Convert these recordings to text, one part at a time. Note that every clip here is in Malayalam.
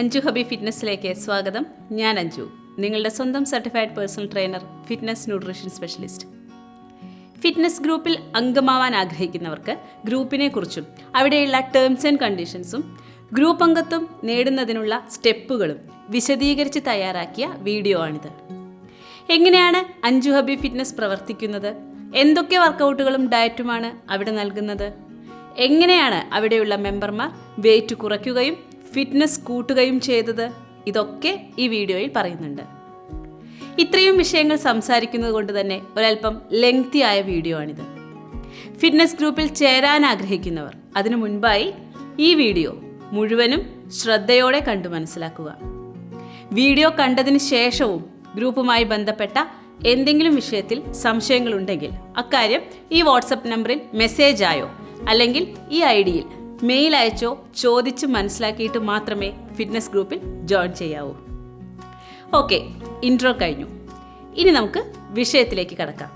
അഞ്ജു ഹബി ഫിറ്റ്നസ്സിലേക്ക് സ്വാഗതം. ഞാൻ അഞ്ജു, നിങ്ങളുടെ സ്വന്തം certified personal trainer, fitness nutrition specialist. Fitness ഗ്രൂപ്പിൽ അംഗമാവാൻ ആഗ്രഹിക്കുന്നവർക്ക് ഗ്രൂപ്പിനെ കുറിച്ചും അവിടെയുള്ള ടേംസ് ആൻഡ് കണ്ടീഷൻസും ഗ്രൂപ്പ് അംഗത്വം നേടുന്നതിനുള്ള സ്റ്റെപ്പുകളും വിശദീകരിച്ച് തയ്യാറാക്കിയ വീഡിയോ ആണിത്. എങ്ങനെയാണ് അഞ്ജു ഹബി ഫിറ്റ്നസ് പ്രവർത്തിക്കുന്നത്, എന്തൊക്കെ വർക്കൗട്ടുകളും ഡയറ്റുമാണ് അവിടെ നൽകുന്നത്, എങ്ങനെയാണ് അവിടെയുള്ള മെമ്പർമാർ വെയിറ്റ് കുറയ്ക്കുകയും ഫിറ്റ്നസ് കൂട്ടുകയും ചെയ്തത്, ഇതൊക്കെ ഈ വീഡിയോയിൽ പറയുന്നുണ്ട്. ഇത്രയും വിഷയങ്ങൾ സംസാരിക്കുന്നത് കൊണ്ട് തന്നെ ഒരല്പം ലെങ്തി ആയ വീഡിയോ ആണിത്. ഫിറ്റ്നസ് ഗ്രൂപ്പിൽ ചേരാൻ ആഗ്രഹിക്കുന്നവർ അതിനു മുൻപായി ഈ വീഡിയോ മുഴുവനും ശ്രദ്ധയോടെ കണ്ടു മനസ്സിലാക്കുക. വീഡിയോ കണ്ടതിന് ശേഷവും ഗ്രൂപ്പുമായി ബന്ധപ്പെട്ട എന്തെങ്കിലും വിഷയത്തിൽ സംശയങ്ങളുണ്ടെങ്കിൽ അക്കാര്യം ഈ വാട്സപ്പ് നമ്പറിൽ മെസ്സേജ് ആയോ അല്ലെങ്കിൽ ഈ ഐഡിയിൽ മെയിൽ അയച്ചോ ചോദിച്ച് മനസ്സിലാക്കിയിട്ട് മാത്രമേ ഫിറ്റ്നസ് ഗ്രൂപ്പിൽ ജോയിൻ ചെയ്യാവൂ. ഓക്കെ, ഇൻട്രോ കഴിഞ്ഞു. ഇനി നമുക്ക് വിഷയത്തിലേക്ക് കടക്കാം.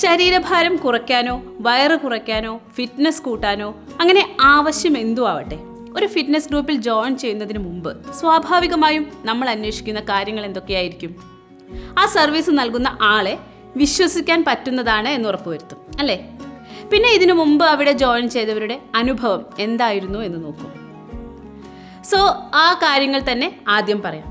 ശരീരഭാരം കുറയ്ക്കാനോ വയറ് കുറയ്ക്കാനോ ഫിറ്റ്നസ് കൂട്ടാനോ അങ്ങനെ ആവശ്യം എന്തു ആവട്ടെ, ഒരു ഫിറ്റ്നസ് ഗ്രൂപ്പിൽ ജോയിൻ ചെയ്യുന്നതിന് മുമ്പ് സ്വാഭാവികമായും നമ്മൾ അന്വേഷിക്കുന്ന കാര്യങ്ങൾ എന്തൊക്കെയായിരിക്കും? ആ സർവീസ് നൽകുന്ന ആളെ വിശ്വസിക്കാൻ പറ്റുന്നതാണ് എന്ന് ഉറപ്പുവരുത്തും, അല്ലേ? പിന്നെ ഇതിനു മുമ്പ് അവിടെ ജോയിൻ ചെയ്തവരുടെ അനുഭവം എന്തായിരുന്നു എന്ന് നോക്കും. സോ ആ കാര്യങ്ങൾ തന്നെ ആദ്യം പറയാം.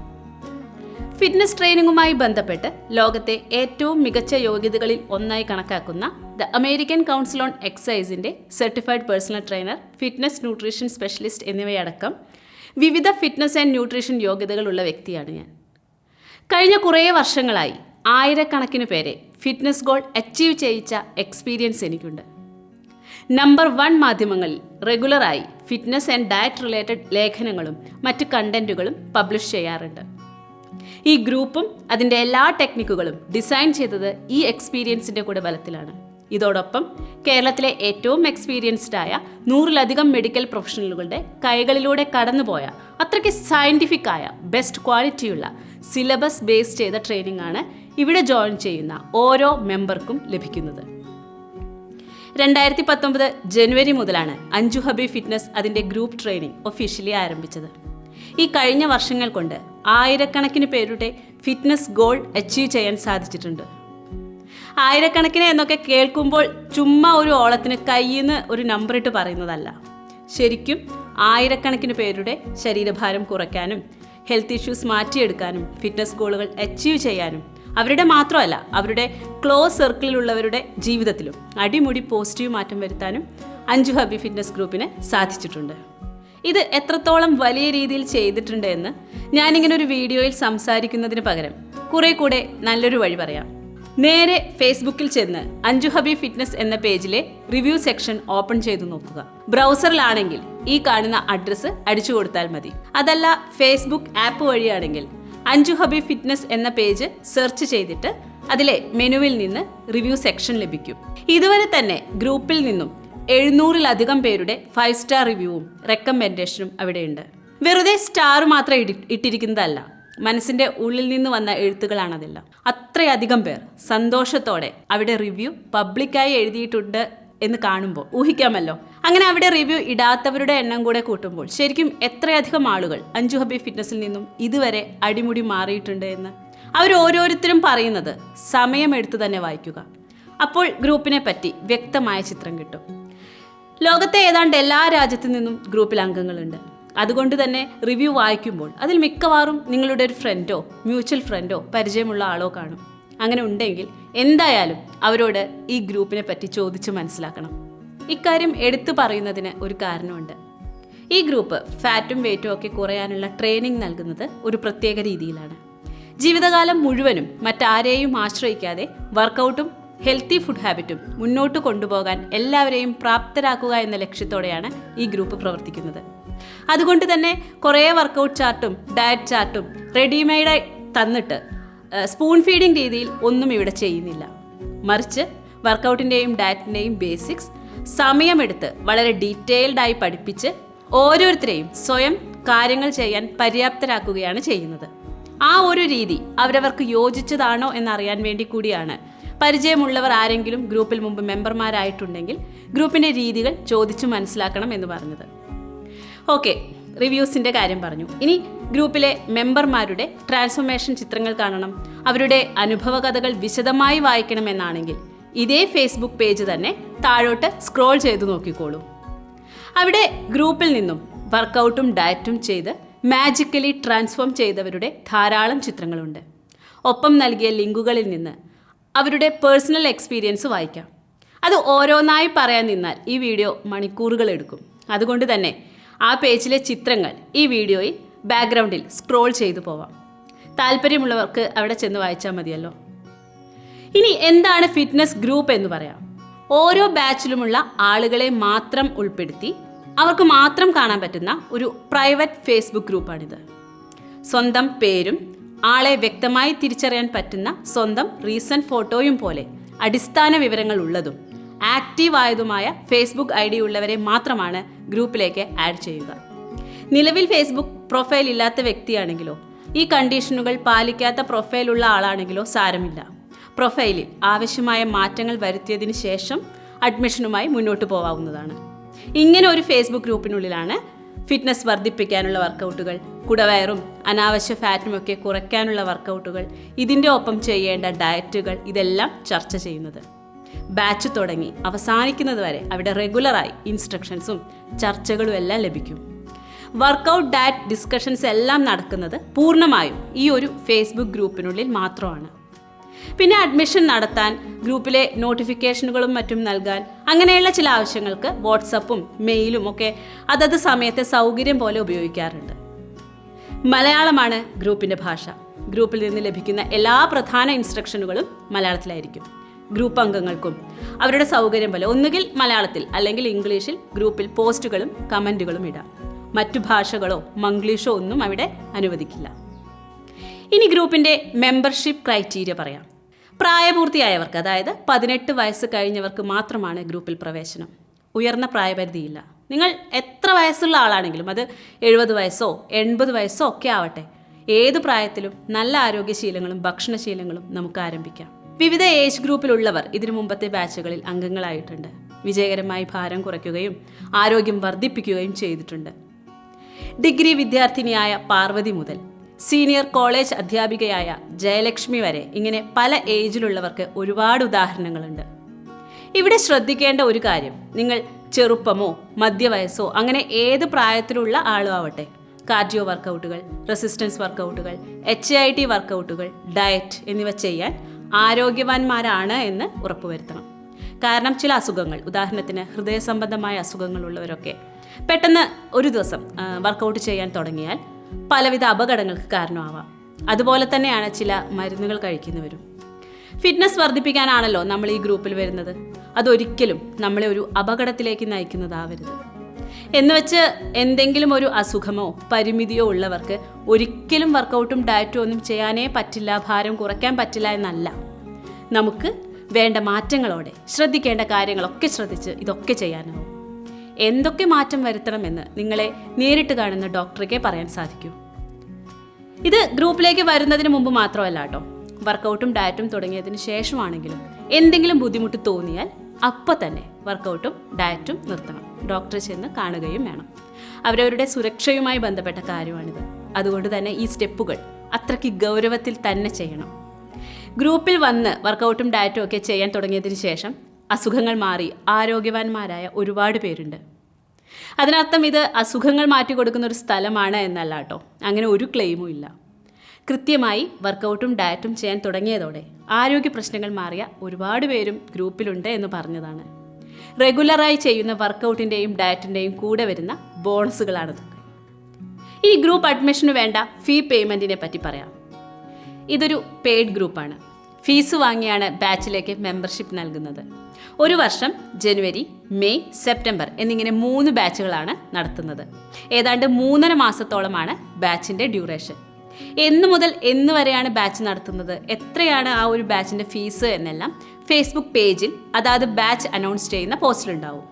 ഫിറ്റ്നസ് ട്രെയിനിങ്ങുമായി ബന്ധപ്പെട്ട് ലോകത്തെ ഏറ്റവും മികച്ച യോഗ്യതകളിൽ ഒന്നായി കണക്കാക്കുന്ന ദ അമേരിക്കൻ കൗൺസിൽ ഓൺ എക്സസൈസിൻ്റെ certified personal trainer, fitness nutrition specialist എന്നിവയടക്കം വിവിധ ഫിറ്റ്നസ് ആൻഡ് ന്യൂട്രീഷൻ യോഗ്യതകളുള്ള വ്യക്തിയാണ് ഞാൻ. കഴിഞ്ഞ കുറേ വർഷങ്ങളായി ആയിരക്കണക്കിന് പേരെ ഫിറ്റ്നസ് ഗോൾ അച്ചീവ് ചെയ്യിച്ച എക്സ്പീരിയൻസ് എനിക്കുണ്ട്. നമ്പർ 1 മാധ്യമങ്ങളിൽ റെഗുലറായി ഫിറ്റ്നസ് ആൻഡ് ഡയറ്റ് റിലേറ്റഡ് ലേഖനങ്ങളും മറ്റ് കണ്ടന്റുകളും പബ്ലിഷ് ചെയ്യാറുണ്ട്. ഈ ഗ്രൂപ്പും അതിൻ്റെ എല്ലാ ടെക്നിക്കുകളും ഡിസൈൻ ചെയ്തത് ഈ എക്സ്പീരിയൻസിൻ്റെ കൂടെ ബലത്തിലാണ്. ഇതോടൊപ്പം കേരളത്തിലെ ഏറ്റവും എക്സ്പീരിയൻസ്ഡ് ആയ 100-ലധികം മെഡിക്കൽ പ്രൊഫഷണലുകളുടെ കൈകളിലൂടെ കടന്നുപോയ അത്രയ്ക്ക് സയൻറ്റിഫിക് ആയ ബെസ്റ്റ് ക്വാളിറ്റിയുള്ള സിലബസ് ബേസ് ചെയ്ത ട്രെയിനിങ് ആണ് ഇവിടെ ജോയിൻ ചെയ്യുന്ന ഓരോ മെമ്പർക്കും ലഭിക്കുന്നത്. 2019 ജനുവരി മുതലാണ് അഞ്ജു ഹബി ഫിറ്റ്നസ് അതിൻ്റെ ഗ്രൂപ്പ് ട്രെയിനിങ് ഒഫീഷ്യലി ആരംഭിച്ചത്. ഈ കഴിഞ്ഞ വർഷങ്ങൾ കൊണ്ട് ആയിരക്കണക്കിന് പേരുടെ ഫിറ്റ്നസ് ഗോൾ അച്ചീവ് ചെയ്യാൻ സാധിച്ചിട്ടുണ്ട്. ആയിരക്കണക്കിന് എന്നൊക്കെ കേൾക്കുമ്പോൾ ചുമ്മാ ഒരു ഓളത്തിന് കയ്യിൽ നിന്ന് ഒരു നമ്പർ ഇട്ട് പറയുന്നതല്ല. ശരിക്കും ആയിരക്കണക്കിന് പേരുടെ ശരീരഭാരം കുറയ്ക്കാനും ഹെൽത്ത് ഇഷ്യൂസ് മാറ്റിയെടുക്കാനും ഫിറ്റ്നസ് ഗോളുകൾ അച്ചീവ് ചെയ്യാനും അവരുടെ മാത്രമല്ല അവരുടെ ക്ലോസ് സർക്കിളിലുള്ളവരുടെ ജീവിതത്തിലും അടിമുടി പോസിറ്റീവ് മാറ്റം വരുത്താനും അഞ്ജു ഹബി ഫിറ്റ്നസ് ഗ്രൂപ്പിന് സാധിച്ചിട്ടുണ്ട്. ഇത് എത്രത്തോളം വലിയ രീതിയിൽ ചെയ്തിട്ടുണ്ട് എന്ന് ഞാനിങ്ങനെ ഒരു വീഡിയോയിൽ സംസാരിക്കുന്നതിന് പകരം കുറെ കൂടെ നല്ലൊരു വഴി പറയാം. നേരെ ഫേസ്ബുക്കിൽ ചെന്ന് അഞ്ജു ഹബി ഫിറ്റ്നസ് എന്ന പേജിലെ റിവ്യൂ സെക്ഷൻ ഓപ്പൺ ചെയ്തു നോക്കുക. ബ്രൗസറിലാണെങ്കിൽ ഈ കാണുന്ന അഡ്രസ്സ് അടിച്ചു കൊടുത്താൽ മതി. അതല്ല Facebook app വഴിയാണെങ്കിൽ Anju Hampi fitness എന്ന പേജ് സെർച്ച് ചെയ്തിട്ട് അതിലെ മെനുവിൽ നിന്ന് റിവ്യൂ സെക്ഷൻ ലഭിക്കും. ഇതുവരെ തന്നെ ഗ്രൂപ്പിൽ നിന്നും 700-ലധികം പേരുടെ 5 സ്റ്റാർ റിവ്യൂവും റെക്കമെൻഡേഷനും അവിടെയുണ്ട്. വെറുതെ സ്റ്റാർ മാത്രം ഇട്ടിരിക്കുന്നതല്ല, മനസ്സിൻ്റെ ഉള്ളിൽ നിന്ന് വന്ന എഴുത്തുകളാണതെല്ലാം. അത്രയധികം പേർ സന്തോഷത്തോടെ അവിടെ റിവ്യൂ പബ്ലിക്കായി എഴുതിയിട്ടുണ്ട് എന്ന് കാണുമ്പോൾ ഊഹിക്കാമല്ലോ. അങ്ങനെ അവിടെ റിവ്യൂ ഇടാത്തവരുടെ എണ്ണം കൂടെ കൂട്ടുമ്പോൾ ശരിക്കും എത്രയധികം ആളുകൾ അഞ്ജു ഹബി ഫിറ്റ്നസ്സിൽ നിന്നും ഇതുവരെ അടിമുടി മാറിയിട്ടുണ്ട് എന്ന്. അവർ ഓരോരുത്തരും പറയുന്നത് സമയമെടുത്ത് തന്നെ വായിക്കുക. അപ്പോൾ ഗ്രൂപ്പിനെ പറ്റി വ്യക്തമായ ചിത്രം കിട്ടും. ലോകത്തെ ഏതാണ്ട് എല്ലാ രാജ്യത്തു നിന്നും ഗ്രൂപ്പിൽ അംഗങ്ങളുണ്ട്. അതുകൊണ്ട് തന്നെ റിവ്യൂ വായിക്കുമ്പോൾ അതിൽ മിക്കവാറും നിങ്ങളുടെ ഒരു ഫ്രണ്ടോ മ്യൂച്വൽ ഫ്രണ്ടോ പരിചയമുള്ള ആളോ കാണും. അങ്ങനെ ഉണ്ടെങ്കിൽ എന്തായാലും അവരോട് ഈ ഗ്രൂപ്പിനെ പറ്റി ചോദിച്ച് മനസ്സിലാക്കണം. ഇക്കാര്യം എടുത്തു പറയുന്നതിന് ഒരു കാരണമുണ്ട്. ഈ ഗ്രൂപ്പ് ഫാറ്റും വെയിറ്റും ഒക്കെ കുറയാനുള്ള ട്രെയിനിങ് നൽകുന്നത് ഒരു പ്രത്യേക രീതിയിലാണ്. ജീവിതകാലം മുഴുവനും മറ്റാരെയും ആശ്രയിക്കാതെ വർക്കൗട്ടും ഹെൽത്തി ഫുഡ് ഹാബിറ്റും മുന്നോട്ട് കൊണ്ടുപോകാൻ എല്ലാവരെയും പ്രാപ്തരാക്കുക എന്ന ലക്ഷ്യത്തോടെയാണ് ഈ ഗ്രൂപ്പ് പ്രവർത്തിക്കുന്നത്. അതുകൊണ്ട് തന്നെ കുറേ വർക്കൗട്ട് ചാർട്ടും ഡയറ്റ് ചാർട്ടും റെഡിമെയ്ഡായി തന്നിട്ട് സ്പൂൺ ഫീഡിംഗ് രീതിയിൽ ഒന്നും ഇവിടെ ചെയ്യുന്നില്ല. മറിച്ച് വർക്കൗട്ടിൻ്റെയും ഡയറ്റിൻ്റെയും ബേസിക്സ് സമയമെടുത്ത് വളരെ ഡീറ്റെയിൽഡായി പഠിപ്പിച്ച് ഓരോരുത്തരെയും സ്വയം കാര്യങ്ങൾ ചെയ്യാൻ പര്യാപ്തരാക്കുകയാണ് ചെയ്യുന്നത്. ആ ഒരു രീതി അവരവർക്ക് യോജിച്ചതാണോ എന്നറിയാൻ വേണ്ടി കൂടിയാണ് പരിചയമുള്ളവർ ആരെങ്കിലും ഗ്രൂപ്പിൽ മുമ്പ് മെമ്പർമാരായിട്ടുണ്ടെങ്കിൽ ഗ്രൂപ്പിൻ്റെ രീതികൾ ചോദിച്ചു മനസ്സിലാക്കണം എന്ന് പറഞ്ഞത്. ഓക്കെ, റിവ്യൂസിൻ്റെ കാര്യം പറഞ്ഞു. ഇനി ഗ്രൂപ്പിലെ മെമ്പർമാരുടെ ട്രാൻസ്ഫോർമേഷൻ ചിത്രങ്ങൾ കാണണം, അവരുടെ അനുഭവ കഥകൾ വിശദമായി വായിക്കണമെന്നാണെങ്കിൽ ഇതേ ഫേസ്ബുക്ക് പേജ് തന്നെ താഴോട്ട് സ്ക്രോൾ ചെയ്ത് നോക്കിക്കോളൂ. അവിടെ ഗ്രൂപ്പിൽ നിന്നും വർക്കൗട്ടും ഡയറ്റും ചെയ്ത് മാജിക്കലി ട്രാൻസ്ഫോം ചെയ്തവരുടെ ധാരാളം ചിത്രങ്ങളുണ്ട്. ഒപ്പം നൽകിയ ലിങ്കുകളിൽ നിന്ന് അവരുടെ പേഴ്സണൽ എക്സ്പീരിയൻസ് വായിക്കാം. അത് ഓരോന്നായി പറയാൻ നിന്നാൽ ഈ വീഡിയോ മണിക്കൂറുകൾ എടുക്കും. അതുകൊണ്ട് തന്നെ ആ പേജിലെ ചിത്രങ്ങൾ ഈ വീഡിയോയിൽ ബാക്ക്ഗ്രൗണ്ടിൽ സ്ക്രോൾ ചെയ്തു പോവാം. താല്പര്യമുള്ളവർക്ക് അവിടെ ചെന്ന് വായിച്ചാൽ മതിയല്ലോ. ഇനി എന്താണ് ഫിറ്റ്നസ് ഗ്രൂപ്പ് എന്ന് പറയാം. ഓരോ ബാച്ചിലുമുള്ള ആളുകളെ മാത്രം ഉൾപ്പെടുത്തി അവർക്ക് മാത്രം കാണാൻ പറ്റുന്ന ഒരു പ്രൈവറ്റ് ഫേസ്ബുക്ക് ഗ്രൂപ്പാണിത്. സ്വന്തം പേരും ആളെ വ്യക്തമായി തിരിച്ചറിയാൻ പറ്റുന്ന സ്വന്തം റീസെൻറ്റ് ഫോട്ടോയും പോലെ അടിസ്ഥാന വിവരങ്ങൾ ഉള്ളതും ആക്റ്റീവ് ആയതുമായ ഫേസ്ബുക്ക് ID ഉള്ളവരെ മാത്രമാണ് ഗ്രൂപ്പിലേക്ക് ആഡ് ചെയ്യുക. നിലവിൽ ഫേസ്ബുക്ക് പ്രൊഫൈൽ ഇല്ലാത്ത വ്യക്തിയാണെങ്കിലോ ഈ കണ്ടീഷനുകൾ പാലിക്കാത്ത പ്രൊഫൈലുള്ള ആളാണെങ്കിലോ സാരമില്ല. പ്രൊഫൈലിൽ ആവശ്യമായ മാറ്റങ്ങൾ വരുത്തിയതിന് ശേഷം അഡ്മിഷനുമായി മുന്നോട്ട് പോകാവുന്നതാണ്. ഇങ്ങനെ ഒരു ഫേസ്ബുക്ക് ഗ്രൂപ്പിനുള്ളിലാണ് ഫിറ്റ്നസ് വർദ്ധിപ്പിക്കാനുള്ള വർക്കൗട്ടുകൾ, കുടവയറും അനാവശ്യ ഫാറ്റുമൊക്കെ കുറയ്ക്കാനുള്ള വർക്കൗട്ടുകൾ, ഇതിൻ്റെ ഒപ്പം ചെയ്യേണ്ട ഡയറ്റുകൾ, ഇതെല്ലാം ചർച്ച ചെയ്യുന്നത്. ബാച്ച് തുടങ്ങി അവസാനിക്കുന്നത് വരെ അവിടെ റെഗുലറായി ഇൻസ്ട്രക്ഷൻസും ചർച്ചകളും എല്ലാം ലഭിക്കും. വർക്കൗട്ട്, ഡയറ്റ് ഡിസ്കഷൻസ് എല്ലാം നടക്കുന്നത് പൂർണ്ണമായും ഈ ഒരു ഫേസ്ബുക്ക് ഗ്രൂപ്പിനുള്ളിൽ മാത്രമാണ്. പിന്നെ അഡ്മിഷൻ നടത്താൻ, ഗ്രൂപ്പിലെ നോട്ടിഫിക്കേഷനുകളും മറ്റും നൽകാൻ, അങ്ങനെയുള്ള ചില ആവശ്യങ്ങൾക്ക് വാട്സപ്പും മെയിലും ഒക്കെ അതത് സമയത്തെ സൗകര്യം പോലെ ഉപയോഗിക്കാറുണ്ട്. മലയാളമാണ് ഗ്രൂപ്പിൻ്റെ ഭാഷ. ഗ്രൂപ്പിൽ നിന്ന് ലഭിക്കുന്ന എല്ലാ പ്രധാന ഇൻസ്ട്രക്ഷനുകളും മലയാളത്തിലായിരിക്കും. ഗ്രൂപ്പ് അംഗങ്ങൾക്കും അവരുടെ സൗകര്യം പോലെ ഒന്നുകിൽ മലയാളത്തിൽ അല്ലെങ്കിൽ ഇംഗ്ലീഷിൽ ഗ്രൂപ്പിൽ പോസ്റ്റുകളും കമൻറ്റുകളും ഇടാം. മറ്റു ഭാഷകളോ മംഗ്ലീഷോ ഒന്നും അവിടെ അനുവദിക്കില്ല. ഇനി ഗ്രൂപ്പിൻ്റെ മെമ്പർഷിപ്പ് ക്രൈറ്റീരിയ പറയാം. പ്രായപൂർത്തിയായവർക്ക്, അതായത് 18 വയസ്സ് കഴിഞ്ഞവർക്ക് മാത്രമാണ് ഗ്രൂപ്പിൽ പ്രവേശനം. ഉയർന്ന പ്രായപരിധിയില്ല. നിങ്ങൾ എത്ര വയസ്സുള്ള ആളാണെങ്കിലും, അത് 70 വയസ്സോ 80 വയസ്സോ ഒക്കെ ആവട്ടെ, ഏത് പ്രായത്തിലും നല്ല ആരോഗ്യശീലങ്ങളും ഭക്ഷണശീലങ്ങളും നമുക്ക് ആരംഭിക്കാം. വിവിധ ഏജ് ഗ്രൂപ്പിലുള്ളവർ ഇതിനു മുമ്പത്തെ ബാച്ചുകളിൽ അംഗങ്ങളായിട്ടുണ്ട്. വിജയകരമായി ഭാരം കുറയ്ക്കുകയും ആരോഗ്യം വർദ്ധിപ്പിക്കുകയും ചെയ്തിട്ടുണ്ട്. ഡിഗ്രി വിദ്യാർത്ഥിനിയായ പാർവതി മുതൽ സീനിയർ കോളേജ് അധ്യാപികയായ ജയലക്ഷ്മി വരെ ഇങ്ങനെ പല ഏജിലുള്ളവർക്ക് ഒരുപാട് ഉദാഹരണങ്ങളുണ്ട്. ഇവിടെ ശ്രദ്ധിക്കേണ്ട ഒരു കാര്യം, നിങ്ങൾ ചെറുപ്പമോ മധ്യവയസ്സോ അങ്ങനെ ഏത് പ്രായത്തിലുള്ള ആളും ആവട്ടെ, കാർഡിയോ വർക്കൗട്ടുകൾ, റെസിസ്റ്റൻസ് വർക്കൗട്ടുകൾ, HIIT വർക്കൗട്ടുകൾ, ഡയറ്റ് എന്നിവ ചെയ്യാൻ ആരോഗ്യവാന്മാരാണ് എന്ന് ഉറപ്പുവരുത്തണം. കാരണം ചില അസുഖങ്ങൾ, ഉദാഹരണത്തിന് ഹൃദയ സംബന്ധമായ അസുഖങ്ങളുള്ളവരൊക്കെ പെട്ടെന്ന് ഒരു ദിവസം വർക്കൗട്ട് ചെയ്യാൻ തുടങ്ങിയാൽ പലവിധ അപകടങ്ങൾക്ക് കാരണമാവാം. അതുപോലെ തന്നെയാണ് ചില മരുന്നുകൾ കഴിക്കുന്നവരും. ഫിറ്റ്നസ് വർദ്ധിപ്പിക്കാനാണല്ലോ നമ്മൾ ഈ ഗ്രൂപ്പിൽ വരുന്നത്. അതൊരിക്കലും നമ്മളെ ഒരു അപകടത്തിലേക്ക് നയിക്കുന്നതാവരുത്. എന്നുവെച്ച് എന്തെങ്കിലും ഒരു അസുഖമോ പരിമിതിയോ ഉള്ളവർക്ക് ഒരിക്കലും വർക്കൗട്ടും ഡയറ്റും ഒന്നും ചെയ്യാനേ പറ്റില്ല, ഭാരം കുറയ്ക്കാൻ പറ്റില്ല എന്നല്ല. നമുക്ക് വേണ്ട മാറ്റങ്ങളോടെ ശ്രദ്ധിക്കേണ്ട കാര്യങ്ങളൊക്കെ ശ്രദ്ധിച്ച് ഇതൊക്കെ ചെയ്യാനാവും. എന്തൊക്കെ മാറ്റം വരുത്തണമെന്ന് നിങ്ങളെ നേരിട്ട് കാണുന്ന ഡോക്ടർക്ക് പറയാൻ സാധിക്കൂ. ഇത് ഗ്രൂപ്പിലേക്ക് വരുന്നതിന് മുമ്പ് മാത്രമല്ല കേട്ടോ, വർക്കൗട്ടും ഡയറ്റും തുടങ്ങിയതിന് ശേഷമാണെങ്കിലും എന്തെങ്കിലും ബുദ്ധിമുട്ട് തോന്നിയാൽ അപ്പോൾ തന്നെ വർക്കൗട്ടും ഡയറ്റും നിർത്തണം. ഡോക്ടറെ ചെന്ന് കാണുകയും വേണം. അവരവരുടെ സുരക്ഷയുമായി ബന്ധപ്പെട്ട കാര്യമാണിത്. അതുകൊണ്ട് തന്നെ ഈ സ്റ്റെപ്പുകൾ അത്രയ്ക്ക് ഗൗരവത്തിൽ തന്നെ ചെയ്യണം. ഗ്രൂപ്പിൽ വന്ന് വർക്കൗട്ടും ഡയറ്റും ഒക്കെ ചെയ്യാൻ തുടങ്ങിയതിന് ശേഷം അസുഖങ്ങൾ മാറി ആരോഗ്യവാന്മാരായ ഒരുപാട് പേരുണ്ട്. അതിനർത്ഥം ഇത് അസുഖങ്ങൾ മാറ്റിക്കൊടുക്കുന്ന ഒരു സ്ഥലമാണ് എന്നല്ല കേട്ടോ. അങ്ങനെ ഒരു ക്ലെയിമും ഇല്ല. കൃത്യമായി വർക്കൗട്ടും ഡയറ്റും ചെയ്യാൻ തുടങ്ങിയതോടെ ആരോഗ്യ പ്രശ്നങ്ങൾ മാറിയ ഒരുപാട് പേരും ഗ്രൂപ്പിലുണ്ട് എന്ന് പറഞ്ഞതാണ്. റെഗുലറായി ചെയ്യുന്ന വർക്കൗട്ടിൻ്റെയും ഡയറ്റിൻ്റെയും കൂടെ വരുന്ന ബോണസുകളാണത്. ഇനി ഗ്രൂപ്പ് അഡ്മിഷന് വേണ്ട ഫീ പേയ്മെൻറ്റിനെ പറ്റി പറയാം. ഇതൊരു പെയ്ഡ് ഗ്രൂപ്പാണ്. ഫീസ് വാങ്ങിയാണ് ബാച്ചിലേക്ക് മെമ്പർഷിപ്പ് നൽകുന്നത്. ഒരു വർഷം ജനുവരി, മെയ്, സെപ്റ്റംബർ എന്നിങ്ങനെ 3 ബാച്ചുകളാണ് നടത്തുന്നത്. ഏതാണ്ട് 3.5 മാസത്തോളമാണ് ബാച്ചിൻ്റെ ഡ്യൂറേഷൻ. എന്ന് മുതൽ എന്ന് വരെയാണ് ബാച്ച് നടത്തുന്നത്, എത്രയാണ് ആ ഒരു ബാച്ചിൻ്റെ ഫീസ് എന്നെല്ലാം ഫേസ്ബുക്ക് പേജിൽ അതാത് ബാച്ച് അനൗൺസ് ചെയ്യുന്ന പോസ്റ്റിലുണ്ടാവും.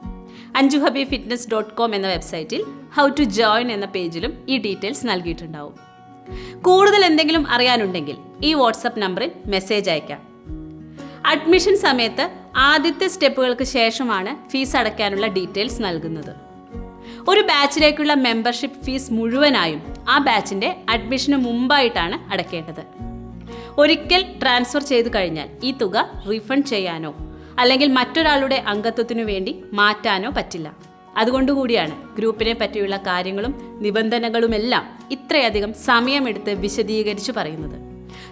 anjuhabbyfitness.com എന്ന വെബ്സൈറ്റിൽ ഹൗ ടു ജോയിൻ എന്ന പേജിലും ഈ ഡീറ്റെയിൽസ് നൽകിയിട്ടുണ്ടാവും. കൂടുതൽ എന്തെങ്കിലും അറിയാനുണ്ടെങ്കിൽ ഈ വാട്സപ്പ് നമ്പറിൽ മെസ്സേജ് അയക്കാം. അഡ്മിഷൻ സമയത്ത് ആദ്യത്തെ സ്റ്റെപ്പുകൾക്ക് ശേഷമാണ് ഫീസ് അടയ്ക്കാനുള്ള ഡീറ്റെയിൽസ് നൽകുന്നത്. ഒരു ബാച്ചിലേക്കുള്ള മെമ്പർഷിപ്പ് ഫീസ് മുഴുവനായും ആ ബാച്ചിൻ്റെ അഡ്മിഷന് മുമ്പായിട്ടാണ് അടയ്ക്കേണ്ടത്. ഒരിക്കൽ ട്രാൻസ്ഫർ ചെയ്തു കഴിഞ്ഞാൽ ഈ തുക റീഫണ്ട് ചെയ്യാനോ അല്ലെങ്കിൽ മറ്റൊരാളുടെ അംഗത്വത്തിനു വേണ്ടി മാറ്റാനോ പറ്റില്ല. അതുകൊണ്ടുകൂടിയാണ് ഗ്രൂപ്പിനെ പറ്റിയുള്ള കാര്യങ്ങളും നിബന്ധനകളുമെല്ലാം ഇത്രയധികം സമയമെടുത്ത് വിശദീകരിച്ചു പറയുന്നത്.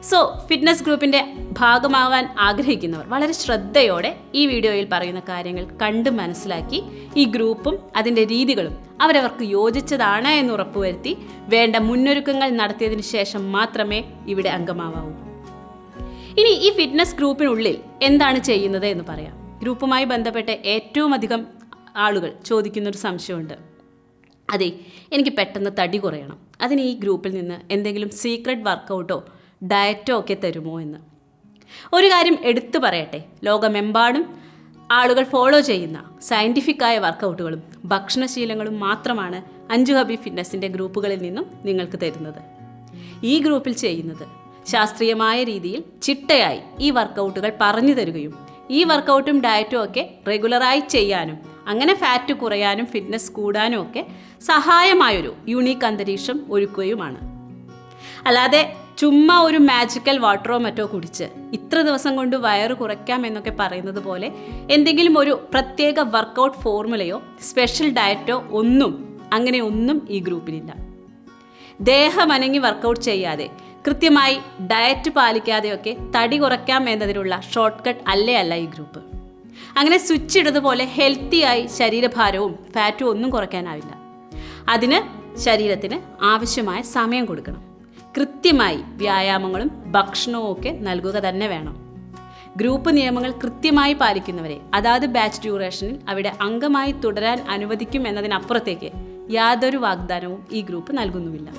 സോ ഫിറ്റ്നസ് ഗ്രൂപ്പിൻ്റെ ഭാഗമാകാൻ ആഗ്രഹിക്കുന്നവർ വളരെ ശ്രദ്ധയോടെ ഈ വീഡിയോയിൽ പറയുന്ന കാര്യങ്ങൾ കണ്ട് മനസ്സിലാക്കി ഈ ഗ്രൂപ്പും അതിൻ്റെ രീതികളും അവരവർക്ക് യോജിച്ചതാണ് എന്ന് ഉറപ്പുവരുത്തി വേണ്ട മുന്നൊരുക്കങ്ങൾ നടത്തിയതിനു ശേഷം മാത്രമേ ഇവിടെ അംഗമാവൂ. ഇനി ഈ ഫിറ്റ്നസ് ഗ്രൂപ്പിനുള്ളിൽ എന്താണ് ചെയ്യുന്നത് എന്ന് പറയാം. ഗ്രൂപ്പുമായി ബന്ധപ്പെട്ട് ഏറ്റവും അധികം ആളുകൾ ചോദിക്കുന്നൊരു സംശയമുണ്ട്. അതെ, എനിക്ക് പെട്ടെന്ന് തടി കുറയണം, അതിന് ഈ ഗ്രൂപ്പിൽ നിന്ന് എന്തെങ്കിലും സീക്രട്ട് വർക്കൗട്ടോ ഡയറ്റോ ഒക്കെ തരുമോ എന്ന്. ഒരു കാര്യം എടുത്തു പറയട്ടെ, ലോകമെമ്പാടും ആളുകൾ ഫോളോ ചെയ്യുന്ന സയൻറ്റിഫിക്കായ വർക്കൗട്ടുകളും ഭക്ഷണശീലങ്ങളും മാത്രമാണ് അഞ്ജു ഹബീബ് ഫിറ്റ്നസിൻ്റെ ഗ്രൂപ്പുകളിൽ നിന്നും നിങ്ങൾക്ക് തരുന്നത്. ഈ ഗ്രൂപ്പിൽ ചെയ്യുന്നത് ശാസ്ത്രീയമായ രീതിയിൽ ചിട്ടയായി ഈ വർക്കൗട്ടുകൾ പറഞ്ഞു തരികയും ഈ വർക്കൗട്ടും ഡയറ്റും ഒക്കെ റെഗുലറായി ചെയ്യാനും അങ്ങനെ ഫാറ്റ് കുറയാനും ഫിറ്റ്നസ് കൂടാനും ഒക്കെ സഹായമായൊരു യുണീക്ക് അന്തരീക്ഷം ഒരുക്കുകയുമാണ്. അല്ലാതെ ചുമ്മാ ഒരു മാജിക്കൽ വാട്ടറോ മറ്റോ കുടിച്ച് ഇത്ര ദിവസം കൊണ്ട് വയറ് കുറയ്ക്കാം എന്നൊക്കെ പറയുന്നത് പോലെ എന്തെങ്കിലും ഒരു പ്രത്യേക വർക്കൗട്ട് ഫോർമുലയോ സ്പെഷ്യൽ ഡയറ്റോ ഒന്നും ഈ ഗ്രൂപ്പിലില്ല. ദേഹമനങ്ങി വർക്കൗട്ട് ചെയ്യാതെ കൃത്യമായി ഡയറ്റ് പാലിക്കാതെയൊക്കെ തടി കുറയ്ക്കാം എന്നതിനുള്ള ഷോർട്ട് കട്ട് അല്ല ഈ ഗ്രൂപ്പ്. അങ്ങനെ സ്വിച്ച് ഇടതുപോലെ ഹെൽത്തിയായി ശരീരഭാരവും ഫാറ്റും ഒന്നും കുറയ്ക്കാനാവില്ല. അതിന് ശരീരത്തിന് ആവശ്യമായ സമയം കൊടുക്കണം. കൃത്യമായി വ്യായാമങ്ങളും ഭക്ഷണവും ഒക്കെ നൽകുക തന്നെ വേണം. ഗ്രൂപ്പ് നിയമങ്ങൾ കൃത്യമായി പാലിക്കുന്നവരെ അതാത് ബാച്ച് ഡ്യൂറേഷനിൽ അവിടെ അംഗമായി തുടരാൻ അനുവദിക്കും എന്നതിനപ്പുറത്തേക്ക് യാതൊരു വാഗ്ദാനവും ഈ ഗ്രൂപ്പ് നൽകുന്നുമില്ല.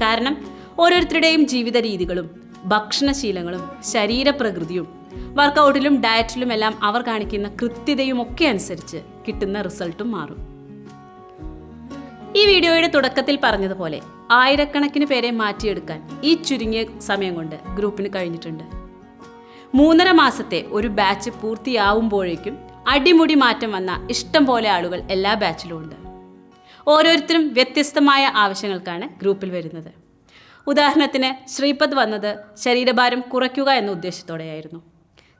കാരണം ഓരോരുത്തരുടെയും ജീവിത രീതികളും ഭക്ഷണശീലങ്ങളും ശരീരപ്രകൃതിയും വർക്കൗട്ടിലും ഡയറ്റിലുമെല്ലാം അവർ കാണിക്കുന്ന കൃത്യതയും ഒക്കെ അനുസരിച്ച് കിട്ടുന്ന റിസൾട്ടും മാറും. ഈ വീഡിയോയുടെ തുടക്കത്തിൽ പറഞ്ഞതുപോലെ ആയിരക്കണക്കിന് പേരെ മാറ്റിയെടുക്കാൻ ഈ ചുരുങ്ങിയ സമയം കൊണ്ട് ഗ്രൂപ്പിന് കഴിഞ്ഞിട്ടുണ്ട്. 3.5 മാസത്തെ ഒരു ബാച്ച് പൂർത്തിയാവുമ്പോഴേക്കും അടിമുടി മാറ്റം വന്ന ഇഷ്ടം പോലെ ആളുകൾ എല്ലാ ബാച്ചിലും ഉണ്ട്. ഓരോരുത്തരും വ്യത്യസ്തമായ ആവശ്യങ്ങൾക്കാണ് ഗ്രൂപ്പിൽ വരുന്നത്. ഉദാഹരണത്തിന് ശ്രീപദ് വന്നത് ശരീരഭാരം കുറയ്ക്കുക എന്ന ഉദ്ദേശത്തോടെയായിരുന്നു.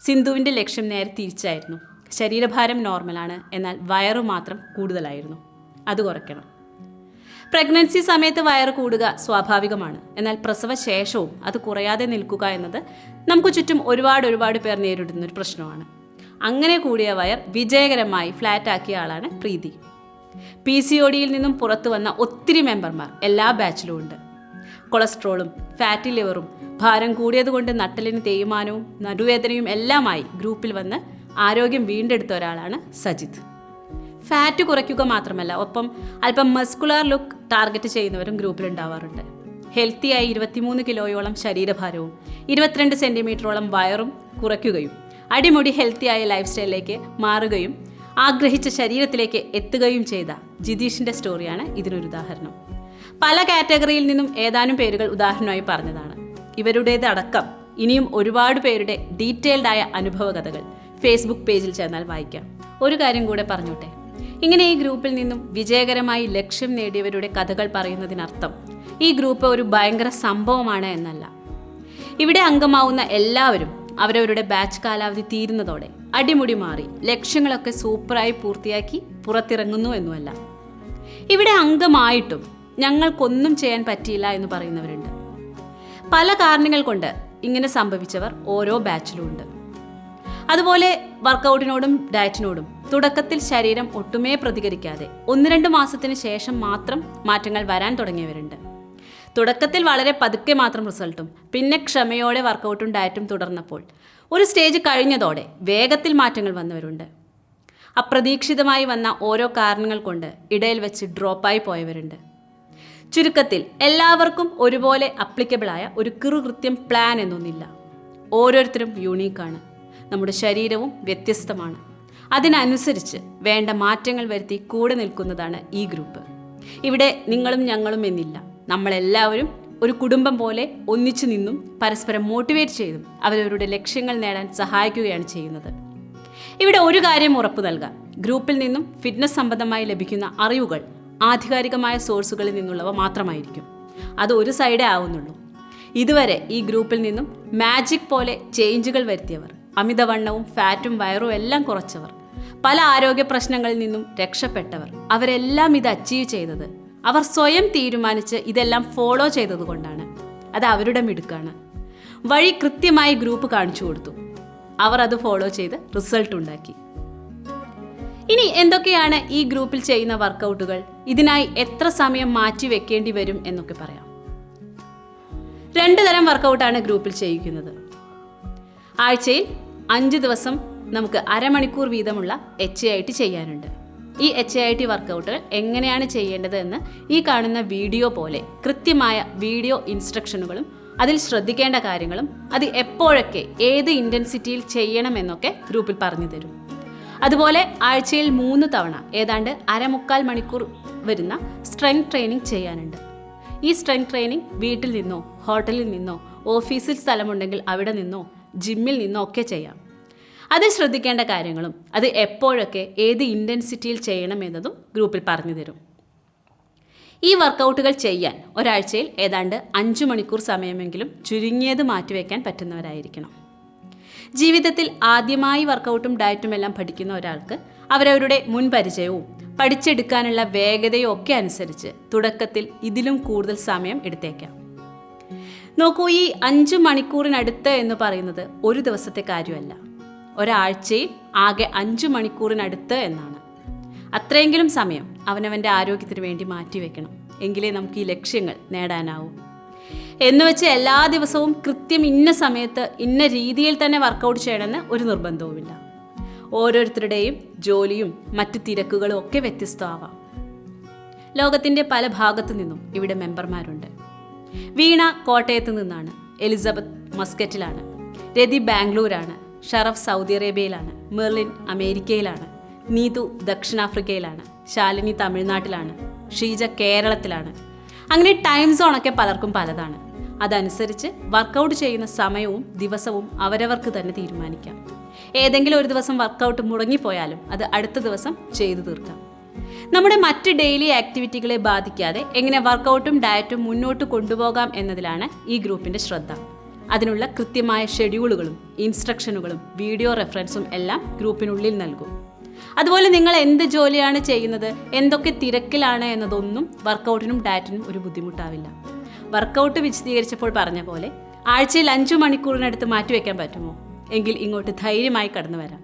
സിന്ധുവിൻ്റെ ലക്ഷ്യം നേരെ തിരിച്ചായിരുന്നു. ശരീരഭാരം നോർമലാണ്, എന്നാൽ വയറ് മാത്രം കൂടുതലായിരുന്നു, അത് കുറയ്ക്കണം. പ്രഗ്നൻസി സമയത്ത് വയറ് കൂടുക സ്വാഭാവികമാണ്, എന്നാൽ പ്രസവ ശേഷവും അത് കുറയാതെ നിൽക്കുക എന്നത് നമുക്ക് ചുറ്റും ഒരുപാട് പേർ നേരിടുന്നൊരു പ്രശ്നമാണ്. അങ്ങനെ കൂടിയ വയർ വിജയകരമായി ഫ്ലാറ്റാക്കിയ ആളാണ് പ്രീതി. PCODയിൽ നിന്നും പുറത്തു വന്ന ഒത്തിരി മെമ്പർമാർ എല്ലാ ബാച്ചിലും ഉണ്ട്. കൊളസ്ട്രോളും ഫാറ്റി ലിവറും ഭാരം കൂടിയതുകൊണ്ട് നട്ടലിന് തേയ്മാനവും നടുവേദനയും എല്ലാമായി ഗ്രൂപ്പിൽ വന്ന് ആരോഗ്യം വീണ്ടെടുത്ത ഒരാളാണ് സജിത്ത്. ഫാറ്റ് കുറയ്ക്കുക മാത്രമല്ല, ഒപ്പം അല്പം മസ്കുലർ ലുക്ക് ടാർഗറ്റ് ചെയ്യുന്നവരും ഗ്രൂപ്പിലുണ്ടാവാറുണ്ട്. ഹെൽത്തിയായി 23 കിലോയോളം ശരീരഭാരവും 22 സെൻറ്റിമീറ്ററോളം വയറും കുറയ്ക്കുകയും അടിമുടി ഹെൽത്തിയായ ലൈഫ് സ്റ്റൈലിലേക്ക് മാറുകയും ആഗ്രഹിച്ച ശരീരത്തിലേക്ക് എത്തുകയും ചെയ്ത ജിതീഷിൻ്റെ സ്റ്റോറിയാണ് ഇതിനൊരു ഉദാഹരണം. പല കാറ്റഗറിയിൽ നിന്നും ഏതാനും പേരുകൾ ഉദാഹരണമായി പറഞ്ഞതാണ്. ഇവരുടേതടക്കം ഇനിയും ഒരുപാട് പേരുടെ ഡീറ്റെയിൽഡായ അനുഭവ കഥകൾ ഫേസ്ബുക്ക് പേജിൽ ചെന്നാൽ വായിക്കാം. ഒരു കാര്യം കൂടെ പറഞ്ഞോട്ടെ, ഇങ്ങനെ ഈ ഗ്രൂപ്പിൽ നിന്നും വിജയകരമായി ലക്ഷ്യം നേടിയവരുടെ കഥകൾ പറയുന്നതിനർത്ഥം ഈ ഗ്രൂപ്പ് ഒരു ഭയങ്കര സംഭവമാണ് എന്നല്ല. ഇവിടെ അംഗമാവുന്ന എല്ലാവരും അവരവരുടെ ബാച്ച് കാലാവധി തീരുന്നതോടെ അടിമുടി മാറി ലക്ഷ്യങ്ങളൊക്കെ സൂപ്പറായി പൂർത്തിയാക്കി പുറത്തിറങ്ങുന്നു എന്നുമല്ല. ഇവിടെ അംഗമായിട്ടും ഞങ്ങൾക്കൊന്നും ചെയ്യാൻ പറ്റിയില്ല എന്ന് പറയുന്നവരുണ്ട്. പല കാരണങ്ങൾ കൊണ്ട് ഇങ്ങനെ സംഭവിച്ചവർ ഓരോ ബാച്ചിലും ഉണ്ട്. അതുപോലെ വർക്കൗട്ടിനോടും ഡയറ്റിനോടും തുടക്കത്തിൽ ശരീരം ഒട്ടുമേ പ്രതികരിക്കാതെ 1-2 മാസത്തിന് ശേഷം മാത്രം മാറ്റങ്ങൾ വരാൻ തുടങ്ങിയവരുണ്ട്. തുടക്കത്തിൽ വളരെ പതുക്കെ മാത്രം റിസൾട്ടും പിന്നെ ക്ഷമയോടെ വർക്കൗട്ടും ഡയറ്റും തുടർന്നപ്പോൾ ഒരു സ്റ്റേജ് കഴിഞ്ഞതോടെ വേഗത്തിൽ മാറ്റങ്ങൾ വന്നവരുണ്ട്. അപ്രതീക്ഷിതമായി വന്ന ഓരോ കാരണങ്ങൾ കൊണ്ട് ഇടയിൽ വെച്ച് ഡ്രോപ്പായി പോയവരുണ്ട്. ചുരുക്കത്തിൽ എല്ലാവർക്കും ഒരുപോലെ അപ്ലിക്കബിളായ ഒരു കൃത്യം പ്ലാൻ എന്നൊന്നില്ല. ഓരോരുത്തരും യൂണീക്കാണ്. നമ്മുടെ ശരീരവും വ്യത്യസ്തമാണ്. അതിനനുസരിച്ച് വേണ്ട മാറ്റങ്ങൾ വരുത്തി കൂടെ നിൽക്കുന്നതാണ് ഈ ഗ്രൂപ്പ്. ഇവിടെ നിങ്ങളും ഞങ്ങളും എന്നില്ല. നമ്മളെല്ലാവരും ഒരു കുടുംബം പോലെ ഒന്നിച്ചു നിന്നും പരസ്പരം മോട്ടിവേറ്റ് ചെയ്തും അവരവരുടെ ലക്ഷ്യങ്ങൾ നേടാൻ സഹായിക്കുകയാണ് ചെയ്യുന്നത്. ഇവിടെ ഒരു കാര്യം ഉറപ്പു നൽകാം, ഗ്രൂപ്പിൽ നിന്നും ഫിറ്റ്നസ് സംബന്ധമായി ലഭിക്കുന്ന അറിവുകൾ ആധികാരികമായ സോഴ്സുകളിൽ നിന്നുള്ളവ മാത്രമായിരിക്കും. അത് ഒരു സൈഡേ ആവുന്നുള്ളൂ. ഇതുവരെ ഈ ഗ്രൂപ്പിൽ നിന്നും മാജിക് പോലെ ചേഞ്ചുകൾ വരുത്തിയവർ, അമിതവണ്ണവും ഫാറ്റും വയറും എല്ലാം കുറച്ചവർ, പല ആരോഗ്യ പ്രശ്നങ്ങളിൽ നിന്നും രക്ഷപ്പെട്ടവർ, അവരെല്ലാം ഇത് അച്ചീവ് ചെയ്തത് അവർ സ്വയം തീരുമാനിച്ച് ഇതെല്ലാം ഫോളോ ചെയ്തതുകൊണ്ടാണ്. അത് അവരുടെ മിടുക്കാണ്. വഴി കൃത്യമായി ഗ്രൂപ്പ് കാണിച്ചു കൊടുത്തു. അവർ അത് ഫോളോ ചെയ്ത് റിസൾട്ട് ഉണ്ടാക്കി. ഇനി എന്തൊക്കെയാണ് ഈ ഗ്രൂപ്പിൽ ചെയ്യുന്ന വർക്കൗട്ടുകൾ, ഇതിനായി എത്ര സമയം മാറ്റി വെക്കേണ്ടി വരും എന്നൊക്കെ പറയാം. 2 തരം വർക്കൗട്ടാണ് ഗ്രൂപ്പിൽ ചെയ്യിക്കുന്നത്. ആഴ്ചയിൽ 5 ദിവസം നമുക്ക് അരമണിക്കൂർ വീതമുള്ള HIIT ചെയ്യാനുണ്ട്. ഈ HIIT വർക്കൗട്ടുകൾ എങ്ങനെയാണ് ചെയ്യേണ്ടത് എന്ന് ഈ കാണുന്ന വീഡിയോ പോലെ കൃത്യമായ വീഡിയോ ഇൻസ്ട്രക്ഷനുകളും അതിൽ ശ്രദ്ധിക്കേണ്ട കാര്യങ്ങളും അത് എപ്പോഴൊക്കെ ഏത് ഇൻറ്റൻസിറ്റിയിൽ ചെയ്യണമെന്നൊക്കെ ഗ്രൂപ്പിൽ പറഞ്ഞു തരും. അതുപോലെ ആഴ്ചയിൽ 3 തവണ ഏതാണ്ട് 1/4 മണിക്കൂർ വരുന്ന സ്ട്രെങ്ത് ട്രെയിനിങ് ചെയ്യാനുണ്ട്. ഈ സ്ട്രെങ്ത് ട്രെയിനിങ് വീട്ടിൽ നിന്നോ ഹോട്ടലിൽ നിന്നോ ഓഫീസിൽ സ്ഥലമുണ്ടെങ്കിൽ അവിടെ നിന്നോ ജിമ്മിൽ നിന്നോ ഒക്കെ ചെയ്യാം. അതിൽ ശ്രദ്ധിക്കേണ്ട കാര്യങ്ങളും അത് എപ്പോഴൊക്കെ ഏത് ഇൻറ്റൻസിറ്റിയിൽ ചെയ്യണമെന്നതും ഗ്രൂപ്പിൽ പറഞ്ഞു തരും. ഈ വർക്കൗട്ടുകൾ ചെയ്യാൻ ഒരാഴ്ചയിൽ ഏതാണ്ട് 5 മണിക്കൂർ സമയമെങ്കിലും ചുരുങ്ങിയത് മാറ്റിവെക്കാൻ പറ്റുന്നവരായിരിക്കണം. ജീവിതത്തിൽ ആദ്യമായി വർക്കൗട്ടും ഡയറ്റും എല്ലാം പഠിക്കുന്ന ഒരാൾക്ക് അവരവരുടെ മുൻപരിചയവും പഠിച്ചെടുക്കാനുള്ള വേഗതയും ഒക്കെ അനുസരിച്ച് തുടക്കത്തിൽ ഇതിലും കൂടുതൽ സമയം എടുത്തേക്കാം. നോക്കൂ, ഈ 5 മണിക്കൂറിനടുത്ത് എന്ന് പറയുന്നത് ഒരു ദിവസത്തെ കാര്യമല്ല, ഒരാഴ്ചയിൽ ആകെ 5 മണിക്കൂറിനടുത്ത് എന്നാണ്. അത്രയെങ്കിലും സമയം അവനവൻ്റെ ആരോഗ്യത്തിന് വേണ്ടി മാറ്റിവെക്കണം. എങ്കിലേ നമുക്ക് ഈ ലക്ഷ്യങ്ങൾ നേടാനാവൂ. എന്നുവെച്ച് എല്ലാ ദിവസവും കൃത്യം ഇന്ന സമയത്ത് ഇന്ന രീതിയിൽ തന്നെ വർക്കൗട്ട് ചെയ്യണമെന്ന് ഒരു നിർബന്ധവുമില്ല. ഓരോരുത്തരുടെയും ജോലിയും മറ്റ് തിരക്കുകളും ഒക്കെ വ്യത്യസ്തമാവാം. ലോകത്തിൻ്റെ പല ഭാഗത്തു നിന്നും ഇവിടെ മെമ്പർമാരുണ്ട്. വീണ കോട്ടയത്ത് നിന്നാണ്, എലിസബത്ത് മസ്കറ്റിലാണ്, രതി ബാംഗ്ലൂരാണ്, ഷറഫ് സൗദി അറേബ്യയിലാണ്, മെർലിൻ അമേരിക്കയിലാണ്, നീതു ദക്ഷിണാഫ്രിക്കയിലാണ്, ശാലിനി തമിഴ്നാട്ടിലാണ്, ഷീജ കേരളത്തിലാണ്. അങ്ങനെ ടൈം സോണൊക്കെ പലർക്കും പലതാണ്. അതനുസരിച്ച് വർക്കൗട്ട് ചെയ്യുന്ന സമയവും ദിവസവും അവരവർക്ക് തന്നെ തീരുമാനിക്കാം. ഏതെങ്കിലും ഒരു ദിവസം വർക്കൗട്ട് മുടങ്ങിപ്പോയാലും അത് അടുത്ത ദിവസം ചെയ്തു തീർക്കാം. നമ്മുടെ മറ്റ് ഡെയിലി ആക്ടിവിറ്റികളെ ബാധിക്കാതെ എങ്ങനെ വർക്കൗട്ടും ഡയറ്റും മുന്നോട്ട് കൊണ്ടുപോകാം എന്നതിലാണ് ഈ ഗ്രൂപ്പിൻ്റെ ശ്രദ്ധ. അതിനുള്ള കൃത്യമായ ഷെഡ്യൂളുകളും ഇൻസ്ട്രക്ഷനുകളും വീഡിയോ റെഫറൻസും എല്ലാം ഗ്രൂപ്പിനുള്ളിൽ നൽകും. അതുപോലെ നിങ്ങൾ എന്ത് ജോലിയാണ് ചെയ്യുന്നത്, എന്തൊക്കെ തിരക്കിലാണ് എന്നതൊന്നും വർക്കൗട്ടിനും ഡയറ്റിനും ഒരു ബുദ്ധിമുട്ടാവില്ല. വർക്കൗട്ട് വിശദീകരിച്ചപ്പോൾ പറഞ്ഞ പോലെ ആഴ്ചയിൽ 5 മണിക്കൂറിനടുത്ത് മാറ്റിവെക്കാൻ പറ്റുമോ? എങ്കിൽ ഇങ്ങോട്ട് ധൈര്യമായി കടന്നു വരാം.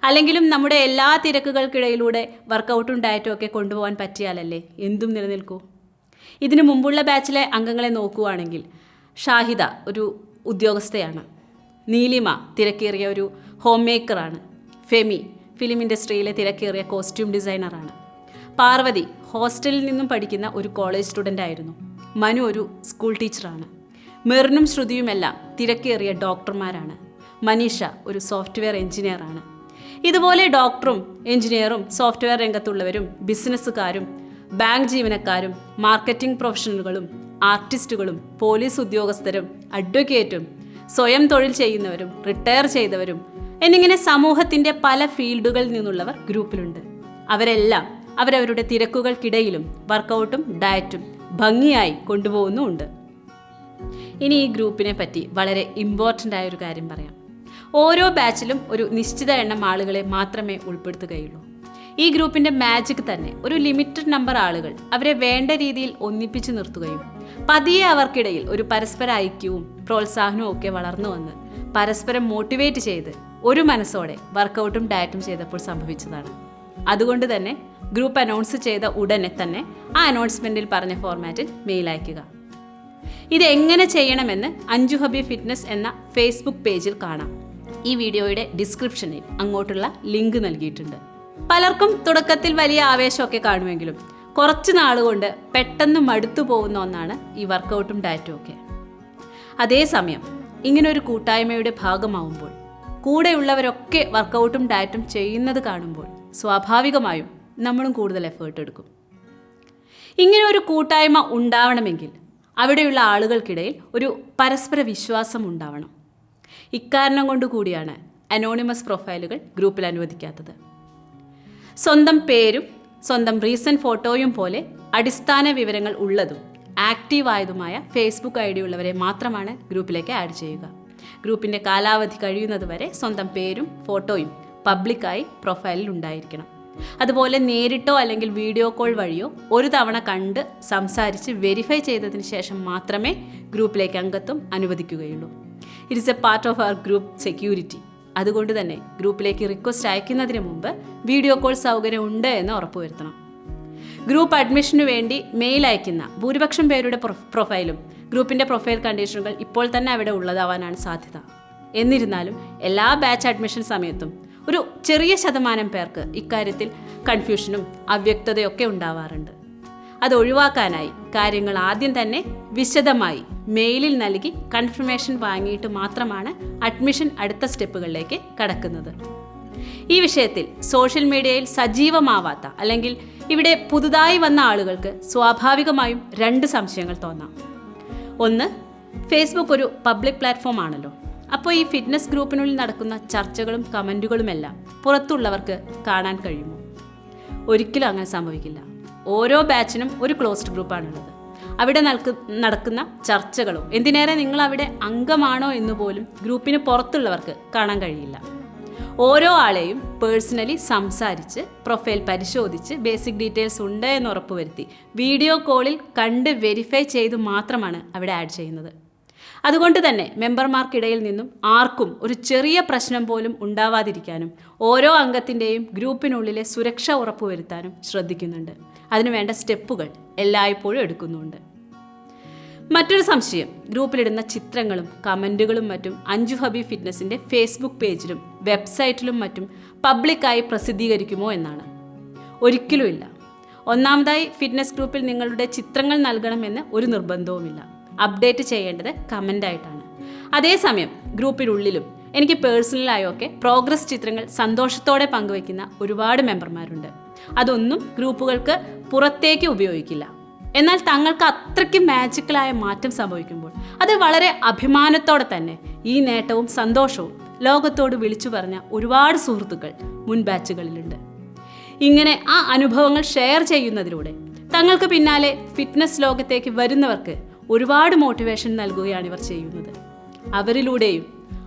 അല്ലെങ്കിലും നമ്മുടെ എല്ലാ തിരക്കുകൾക്കിടയിലൂടെ വർക്കൗട്ടും ഡയറ്റും ഒക്കെ കൊണ്ടുപോകാൻ പറ്റിയാലല്ലേ എന്തും നിലനിൽക്കൂ. ഇതിനു മുമ്പുള്ള ബാച്ചിലെ അംഗങ്ങളെ നോക്കുകയാണെങ്കിൽ ഷാഹിദ ഒരു ഉദ്യോഗസ്ഥയാണ്, നീലിമ തിരക്കേറിയ ഒരു ഹോം മേക്കറാണ്, ഫെമി ഫിലിം ഇൻഡസ്ട്രിയിലെ തിരക്കേറിയ കോസ്റ്റ്യൂം ഡിസൈനറാണ്, പാർവതി ഹോസ്റ്റലിൽ നിന്നും പഠിക്കുന്ന ഒരു കോളേജ് സ്റ്റുഡൻ്റ് ആയിരുന്നു, മനു ഒരു സ്കൂൾ ടീച്ചറാണ്, മെറിനും ശ്രുതിയുമെല്ലാം തിരക്കേറിയ ഡോക്ടർമാരാണ്, മനീഷ ഒരു സോഫ്റ്റ്വെയർ എഞ്ചിനീയറാണ്. ഇതുപോലെ ഡോക്ടറും എഞ്ചിനീയറും സോഫ്റ്റ്വെയർ രംഗത്തുള്ളവരും ബിസിനസ്സുകാരും ബാങ്ക് ജീവനക്കാരും മാർക്കറ്റിംഗ് പ്രൊഫഷണലുകളും ആർട്ടിസ്റ്റുകളും പോലീസ് ഉദ്യോഗസ്ഥരും അഡ്വക്കേറ്റും സ്വയം തൊഴിൽ ചെയ്യുന്നവരും റിട്ടയർ ചെയ്തവരും എന്നിങ്ങനെ സമൂഹത്തിൻ്റെ പല ഫീൽഡുകളിൽ നിന്നുള്ളവർ ഗ്രൂപ്പിലുണ്ട്. അവരെല്ലാം അവരവരുടെ തിരക്കുകൾക്കിടയിലും വർക്കൗട്ടും ഡയറ്റും ഭംഗിയായി കൊണ്ടുപോകുന്നുമുണ്ട്. ഇനി ഈ ഗ്രൂപ്പിനെ പറ്റി വളരെ ഇമ്പോർട്ടൻ്റ് ആയൊരു കാര്യം പറയാം. ഓരോ ബാച്ചിലും ഒരു നിശ്ചിത എണ്ണം ആളുകളെ മാത്രമേ ഉൾപ്പെടുത്തുകയുള്ളൂ. ഈ ഗ്രൂപ്പിൻ്റെ മാജിക് തന്നെ ഒരു ലിമിറ്റഡ് നമ്പർ ആളുകൾ അവരെ വേണ്ട രീതിയിൽ ഒന്നിപ്പിച്ചു നിർത്തുകയും പതിയെ അവർക്കിടയിൽ ഒരു പരസ്പര ഐക്യവും പ്രോത്സാഹനവും ഒക്കെ വളർന്നു വന്ന് പരസ്പരം മോട്ടിവേറ്റ് ചെയ്ത് ഒരു മനസ്സോടെ വർക്കൗട്ടും ഡയറ്റും ചെയ്തപ്പോൾ സംഭവിച്ചതാണ്. അതുകൊണ്ട് തന്നെ ഗ്രൂപ്പ് അനൗൺസ് ചെയ്ത ഉടനെ തന്നെ ആ അനൗൺസ്മെൻറ്റിൽ പറഞ്ഞ ഫോർമാറ്റിൽ മെയിൽ അയയ്ക്കുക. ഇതെങ്ങനെ ചെയ്യണമെന്ന് അഞ്ജു ഹബി ഫിറ്റ്നസ് എന്ന ഫേസ്ബുക്ക് പേജിൽ കാണാം. ഈ വീഡിയോയുടെ ഡിസ്ക്രിപ്ഷനിൽ അങ്ങോട്ടുള്ള ലിങ്ക് നൽകിയിട്ടുണ്ട്. പലർക്കും തുടക്കത്തിൽ വലിയ ആവേശമൊക്കെ കാണുമെങ്കിലും കുറച്ച് നാളുകൊണ്ട് പെട്ടെന്ന് മടുത്തു പോകുന്ന ഒന്നാണ് ഈ വർക്കൗട്ടും ഡയറ്റും ഒക്കെ. അതേസമയം ഇങ്ങനൊരു കൂട്ടായ്മയുടെ ഭാഗമാവുമ്പോൾ കൂടെയുള്ളവരൊക്കെ വർക്കൗട്ടും ഡയറ്റും ചെയ്യുന്നത് കാണുമ്പോൾ സ്വാഭാവികമായും നമ്മളും കൂടുതൽ എഫേർട്ട് എടുക്കും. ഇങ്ങനെ ഒരു കൂട്ടായ്മ ഉണ്ടാവണമെങ്കിൽ അവിടെയുള്ള ആളുകൾക്കിടയിൽ ഒരു പരസ്പര വിശ്വാസം ഉണ്ടാവണം. ഇക്കാരണം കൊണ്ട് കൂടിയാണ് അനോണിമസ് പ്രൊഫൈലുകൾ ഗ്രൂപ്പിൽ അനുവദിക്കാത്തത്. സ്വന്തം പേരും സ്വന്തം റീസെൻറ്റ് ഫോട്ടോയും പോലെ അടിസ്ഥാന വിവരങ്ങൾ ഉള്ളതും ആക്റ്റീവായതുമായ ഫേസ്ബുക്ക് ഐ ഡി ഉള്ളവരെ മാത്രമാണ് ഗ്രൂപ്പിലേക്ക് ആഡ് ചെയ്യുക. ഗ്രൂപ്പിൻ്റെ കാലാവധി കഴിയുന്നത് വരെ സ്വന്തം പേരും ഫോട്ടോയും പബ്ലിക്കായി പ്രൊഫൈലിൽ ഉണ്ടായിരിക്കണം. അതുപോലെ നേരിട്ടോ അല്ലെങ്കിൽ വീഡിയോ കോൾ വഴിയോ ഒരു തവണ കണ്ട് സംസാരിച്ച് വെരിഫൈ ചെയ്തതിന് ശേഷം മാത്രമേ ഗ്രൂപ്പിലേക്ക് അംഗത്വം അനുവദിക്കുകയുള്ളൂ. It is a part of our group security. അതുകൊണ്ട് തന്നെ ഗ്രൂപ്പിലേക്ക് റിക്വസ്റ്റ് അയക്കുന്നതിന് മുമ്പ് വീഡിയോ കോൾ സൗകര്യം ഉണ്ട് എന്ന് ഉറപ്പുവരുത്തണം. ഗ്രൂപ്പ് അഡ്മിഷനു വേണ്ടി മെയിൽ അയക്കുന്ന ഭൂരിപക്ഷം പേരുടെ പ്രൊഫൈലും ഗ്രൂപ്പിൻ്റെ പ്രൊഫൈൽ കണ്ടീഷനുകൾ ഇപ്പോൾ തന്നെ അവിടെ ഉള്ളതാവാനാണ് സാധ്യത. എന്നിരുന്നാലും എല്ലാ ബാച്ച് അഡ്മിഷൻ സമയത്തും ഒരു ചെറിയ ശതമാനം പേർക്ക് ഇക്കാര്യത്തിൽ കൺഫ്യൂഷനും അവ്യക്തതയൊക്കെ ഉണ്ടാവാറുണ്ട്. അത് ഒഴിവാക്കാനായി കാര്യങ്ങൾ ആദ്യം തന്നെ വിശദമായി മെയിലിൽ നൽകി കൺഫർമേഷൻ വാങ്ങിയിട്ട് മാത്രമാണ് അഡ്മിഷൻ അടുത്ത സ്റ്റെപ്പുകളിലേക്ക് കടക്കുന്നത്. ഈ വിഷയത്തിൽ സോഷ്യൽ മീഡിയയിൽ സജീവമാവാത്ത അല്ലെങ്കിൽ ഇവിടെ പുതുതായി വന്ന ആളുകൾക്ക് സ്വാഭാവികമായും 2 സംശയങ്ങൾ തോന്നാം. ഒന്ന്, ഫേസ്ബുക്ക് ഒരു പബ്ലിക് പ്ലാറ്റ്ഫോം ആണല്ലോ. അപ്പോൾ ഈ ഫിറ്റ്നസ് ഗ്രൂപ്പിനുള്ളിൽ നടക്കുന്ന ചർച്ചകളും കമൻറ്റുകളുമെല്ലാം പുറത്തുള്ളവർക്ക് കാണാൻ കഴിയുമോ? ഒരിക്കലും അങ്ങനെ സംഭവിക്കില്ല. ഓരോ ബാച്ചിനും ഒരു ക്ലോസ്ഡ് ഗ്രൂപ്പാണുള്ളത്. അവിടെ നടക്കുന്ന ചർച്ചകളോ എന്തിനേറെ നിങ്ങൾ അവിടെ അംഗമാണോ എന്നുപോലും ഗ്രൂപ്പിന് പുറത്തുള്ളവർക്ക് കാണാൻ കഴിയില്ല. ഓരോ ആളെയും പേഴ്സണലി സംസാരിച്ച് പ്രൊഫൈൽ പരിശോധിച്ച് ബേസിക് ഡീറ്റെയിൽസ് ഉണ്ട് എന്ന് ഉറപ്പുവരുത്തി വീഡിയോ കോളിൽ കണ്ട് വെരിഫൈ ചെയ്ത് മാത്രമാണ് അവിടെ ആഡ് ചെയ്യുന്നത്. അതുകൊണ്ട് തന്നെ മെമ്പർമാർക്കിടയിൽ നിന്നും ആർക്കും ഒരു ചെറിയ പ്രശ്നം പോലും ഉണ്ടാവാതിരിക്കാനും ഓരോ അംഗത്തിൻ്റെയും ഗ്രൂപ്പിനുള്ളിലെ സുരക്ഷ ഉറപ്പുവരുത്താനും ശ്രദ്ധിക്കുന്നുണ്ട്. അതിനുവേണ്ട സ്റ്റെപ്പുകൾ എല്ലായ്പ്പോഴും എടുക്കുന്നുണ്ട്. മറ്റൊരു സംശയം ഗ്രൂപ്പിലിടുന്ന ചിത്രങ്ങളും കമൻറ്റുകളും മറ്റും അഞ്ജു ഹബി ഫിറ്റ്നസിൻ്റെ ഫേസ്ബുക്ക് പേജിലും വെബ്സൈറ്റിലും മറ്റും പബ്ലിക്കായി പ്രസിദ്ധീകരിക്കുമോ എന്നാണ്. ഒരിക്കലുമില്ല. ഒന്നാമതായി ഫിറ്റ്നസ് ഗ്രൂപ്പിൽ നിങ്ങളുടെ ചിത്രങ്ങൾ നൽകണമെന്ന് ഒരു നിർബന്ധവുമില്ല. അപ്ഡേറ്റ് ചെയ്യേണ്ടത് കമൻ്റായിട്ടാണ്. അതേസമയം ഗ്രൂപ്പിനുള്ളിലും എനിക്ക് പേഴ്സണലായൊക്കെ പ്രോഗ്രസ് ചിത്രങ്ങൾ സന്തോഷത്തോടെ പങ്കുവയ്ക്കുന്ന ഒരുപാട് മെമ്പർമാരുണ്ട്. അതൊന്നും ഗ്രൂപ്പുകൾക്ക് പുറത്തേക്ക് ഉപയോഗിക്കില്ല. എന്നാൽ തങ്ങൾക്ക് അത്രയ്ക്ക് മാജിക്കലായ മാറ്റം സംഭവിക്കുമ്പോൾ അത് വളരെ അഭിമാനത്തോടെ തന്നെ ഈ നേട്ടവും സന്തോഷവും ലോകത്തോട് വിളിച്ചു പറഞ്ഞ ഒരുപാട് സുഹൃത്തുക്കൾ മുൻ ബാച്ചുകളിലുണ്ട്. ഇങ്ങനെ ആ അനുഭവങ്ങൾ ഷെയർ ചെയ്യുന്നതിലൂടെ തങ്ങൾക്ക് പിന്നാലെ ഫിറ്റ്നസ് ലോകത്തേക്ക് വരുന്നവർക്ക് ഒരുപാട് മോട്ടിവേഷൻ നൽകുകയാണ് ഇവർ ചെയ്യുന്നത്. അവരിലൂടെയും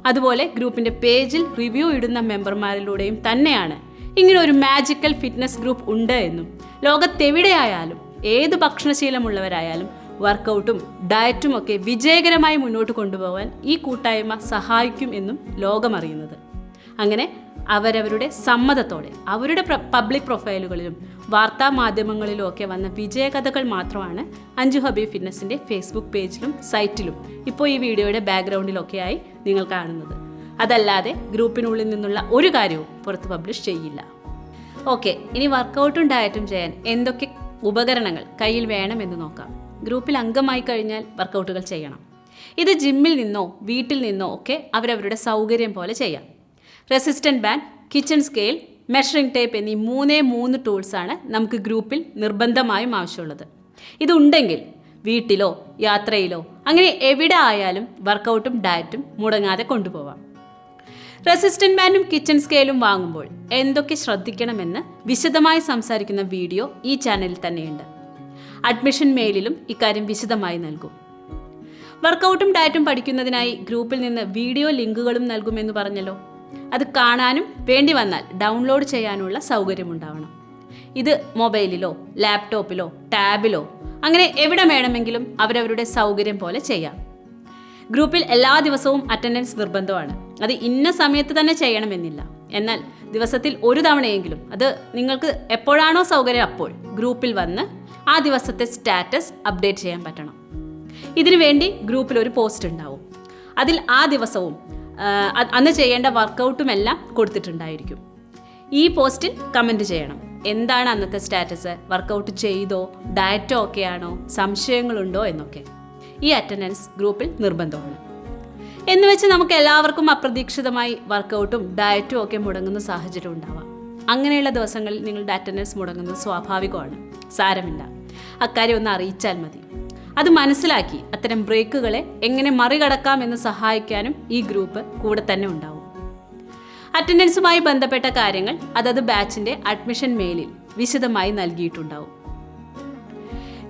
അതുപോലെ ഗ്രൂപ്പിൻ്റെ പേജിൽ റിവ്യൂ ഇടുന്ന മെമ്പർമാരിലൂടെയും തന്നെയാണ് ഇങ്ങനെ ഒരു മാജിക്കൽ ഫിറ്റ്നസ് ഗ്രൂപ്പ് ഉണ്ട് എന്നും ലോകത്തെവിടെയായാലും ഏത് ഭക്ഷണശീലമുള്ളവരായാലും വർക്കൗട്ടും ഡയറ്റും ഒക്കെ വിജയകരമായി മുന്നോട്ട് കൊണ്ടുപോകാൻ ഈ കൂട്ടായ്മ സഹായിക്കും എന്നും ലോകമറിയുന്നത്. അങ്ങനെ അവരവരുടെ സമ്മതത്തോടെ അവരുടെ പബ്ലിക് പ്രൊഫൈലുകളിലും വാർത്താ മാധ്യമങ്ങളിലും ഒക്കെ വന്ന വിജയകഥകൾ മാത്രമാണ് അഞ്ജു ഹബി ഫിറ്റ്നസിൻ്റെ ഫേസ്ബുക്ക് പേജിലും സൈറ്റിലും ഇപ്പോൾ ഈ വീഡിയോയുടെ ബാക്ക്ഗ്രൗണ്ടിലൊക്കെയായി നിങ്ങൾ കാണുന്നത്. അതല്ലാതെ ഗ്രൂപ്പിനുള്ളിൽ നിന്നുള്ള ഒരു കാര്യവും പുറത്ത് പബ്ലിഷ് ചെയ്യില്ല. ഓക്കെ, ഇനി വർക്കൗട്ടും ഡയറ്റും ചെയ്യാൻ എന്തൊക്കെ ഉപകരണങ്ങൾ കയ്യിൽ വേണമെന്ന് നോക്കാം. ഗ്രൂപ്പിൽ അംഗമായി കഴിഞ്ഞാൽ വർക്കൗട്ടുകൾ ചെയ്യണം. ഇത് ജിമ്മിൽ നിന്നോ വീട്ടിൽ നിന്നോ ഒക്കെ അവരവരുടെ സൗകര്യം പോലെ ചെയ്യാം. Resistant band, kitchen scale, measuring tape എന്നീ 3 ടൂൾസാണ് നമുക്ക് ഗ്രൂപ്പിൽ നിർബന്ധമായും ആവശ്യമുള്ളത്. ഇതുണ്ടെങ്കിൽ വീട്ടിലോ യാത്രയിലോ അങ്ങനെ എവിടെ ആയാലും വർക്കൗട്ടും ഡയറ്റും മുടങ്ങാതെ കൊണ്ടുപോവാം. റെസിസ്റ്റൻറ്റ് ബാൻഡും കിച്ചൺ സ്കെയിലും വാങ്ങുമ്പോൾ എന്തൊക്കെ ശ്രദ്ധിക്കണമെന്ന് വിശദമായി സംസാരിക്കുന്ന വീഡിയോ ഈ ചാനലിൽ തന്നെയുണ്ട്. അഡ്മിഷൻ മെയിലിലും ഇക്കാര്യം വിശദമായി നൽകും. വർക്കൗട്ടും ഡയറ്റും പഠിക്കുന്നതിനായി ഗ്രൂപ്പിൽ നിന്ന് വീഡിയോ ലിങ്കുകളും നൽകുമെന്ന് പറഞ്ഞല്ലോ. അത് കാണാനും വേണ്ടി വന്നാൽ ഡൗൺലോഡ് ചെയ്യാനുള്ള സൗകര്യമുണ്ടാവണം. ഇത് മൊബൈലിലോ ലാപ്ടോപ്പിലോ ടാബിലോ അങ്ങനെ എവിടെ വേണമെങ്കിലും അവരവരുടെ സൗകര്യം പോലെ ചെയ്യാം. ഗ്രൂപ്പിൽ എല്ലാ ദിവസവും അറ്റൻഡൻസ് നിർബന്ധമാണ്. അത് ഇന്ന സമയത്ത് തന്നെ ചെയ്യണമെന്നില്ല. എന്നാൽ ദിവസത്തിൽ ഒരു തവണയെങ്കിലും, അത് നിങ്ങൾക്ക് എപ്പോഴാണോ സൗകര്യം അപ്പോൾ ഗ്രൂപ്പിൽ വന്ന് ആ ദിവസത്തെ സ്റ്റാറ്റസ് അപ്ഡേറ്റ് ചെയ്യാൻ പറ്റണം. ഇതിനു വേണ്ടി ഗ്രൂപ്പിൽ ഒരു പോസ്റ്റ് ഉണ്ടാവും. അതിൽ ആ ദിവസവും അന്ന് ചെയ്യേണ്ട വർക്കൗട്ടുമെല്ലാം കൊടുത്തിട്ടുണ്ടായിരിക്കും. ഈ പോസ്റ്റിൽ കമൻറ്റ് ചെയ്യണം. എന്താണ് അന്നത്തെ സ്റ്റാറ്റസ്, വർക്കൗട്ട് ചെയ്തോ ഡയറ്റോ ഒക്കെയാണോ, സംശയങ്ങളുണ്ടോ എന്നൊക്കെ. ഈ അറ്റൻഡൻസ് ഗ്രൂപ്പിൽ നിർബന്ധമാണ്. എന്നുവെച്ച് നമുക്ക് എല്ലാവർക്കും അപ്രതീക്ഷിതമായി വർക്കൗട്ടും ഡയറ്റും ഒക്കെ മുടങ്ങുന്ന സാഹചര്യം ഉണ്ടാവാം. അങ്ങനെയുള്ള ദിവസങ്ങളിൽ നിങ്ങളുടെ അറ്റൻഡൻസ് മുടങ്ങുന്നത് സ്വാഭാവികമാണ്. സാരമില്ല, അക്കാര്യം ഒന്ന് അറിയിച്ചാൽ മതി. അത് മനസ്സിലാക്കി അത്തരം ബ്രേക്കുകളെ എങ്ങനെ മറികടക്കാമെന്ന് സഹായിക്കാനും ഈ ഗ്രൂപ്പ് കൂടെ തന്നെ ഉണ്ടാവും. അറ്റൻഡൻസുമായി ബന്ധപ്പെട്ട കാര്യങ്ങൾ അതത് ബാച്ചിൻ്റെ അഡ്മിഷൻ മെയിലിൽ വിശദമായി നൽകിയിട്ടുണ്ടാവും.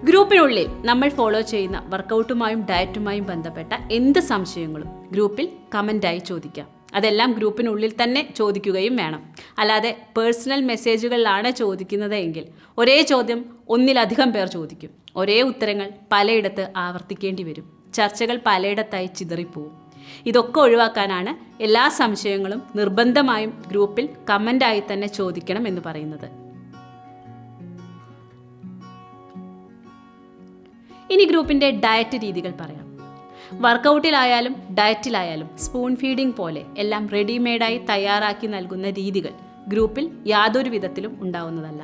ഗ്രൂപ്പിനുള്ളിൽ നമ്മൾ ഫോളോ ചെയ്യുന്ന വർക്കൗട്ടുമായും ഡയറ്റുമായും ബന്ധപ്പെട്ട എന്ത് സംശയങ്ങളും ഗ്രൂപ്പിൽ കമൻ്റായി ചോദിക്കാം. അതെല്ലാം ഗ്രൂപ്പിനുള്ളിൽ തന്നെ ചോദിക്കുകയും വേണം. അല്ലാതെ പേഴ്സണൽ മെസ്സേജുകളിലാണ് ചോദിക്കുന്നത് എങ്കിൽ ഒരേ ചോദ്യം ഒന്നിലധികം പേർ ചോദിക്കും. ഒരേ ഉത്തരങ്ങൾ പലയിടത്ത് ആവർത്തിക്കേണ്ടി വരും. ചർച്ചകൾ പലയിടത്തായി ചിതറിപ്പോവും. ഇതൊക്കെ ഒഴിവാക്കാനാണ് എല്ലാ സംശയങ്ങളും നിർബന്ധമായും ഗ്രൂപ്പിൽ കമൻ്റായി തന്നെ ചോദിക്കണം എന്ന് പറയുന്നത്. ഇനി ഗ്രൂപ്പിൻ്റെ ഡയറ്റ് രീതികൾ പറയാം. വർക്കൗട്ടിലായാലും ഡയറ്റിലായാലും സ്പൂൺ ഫീഡിംഗ് പോലെ എല്ലാം റെഡിമെയ്ഡായി തയ്യാറാക്കി നൽകുന്ന രീതികൾ ഗ്രൂപ്പിൽ യാതൊരു വിധത്തിലും ഉണ്ടാവുന്നതല്ല.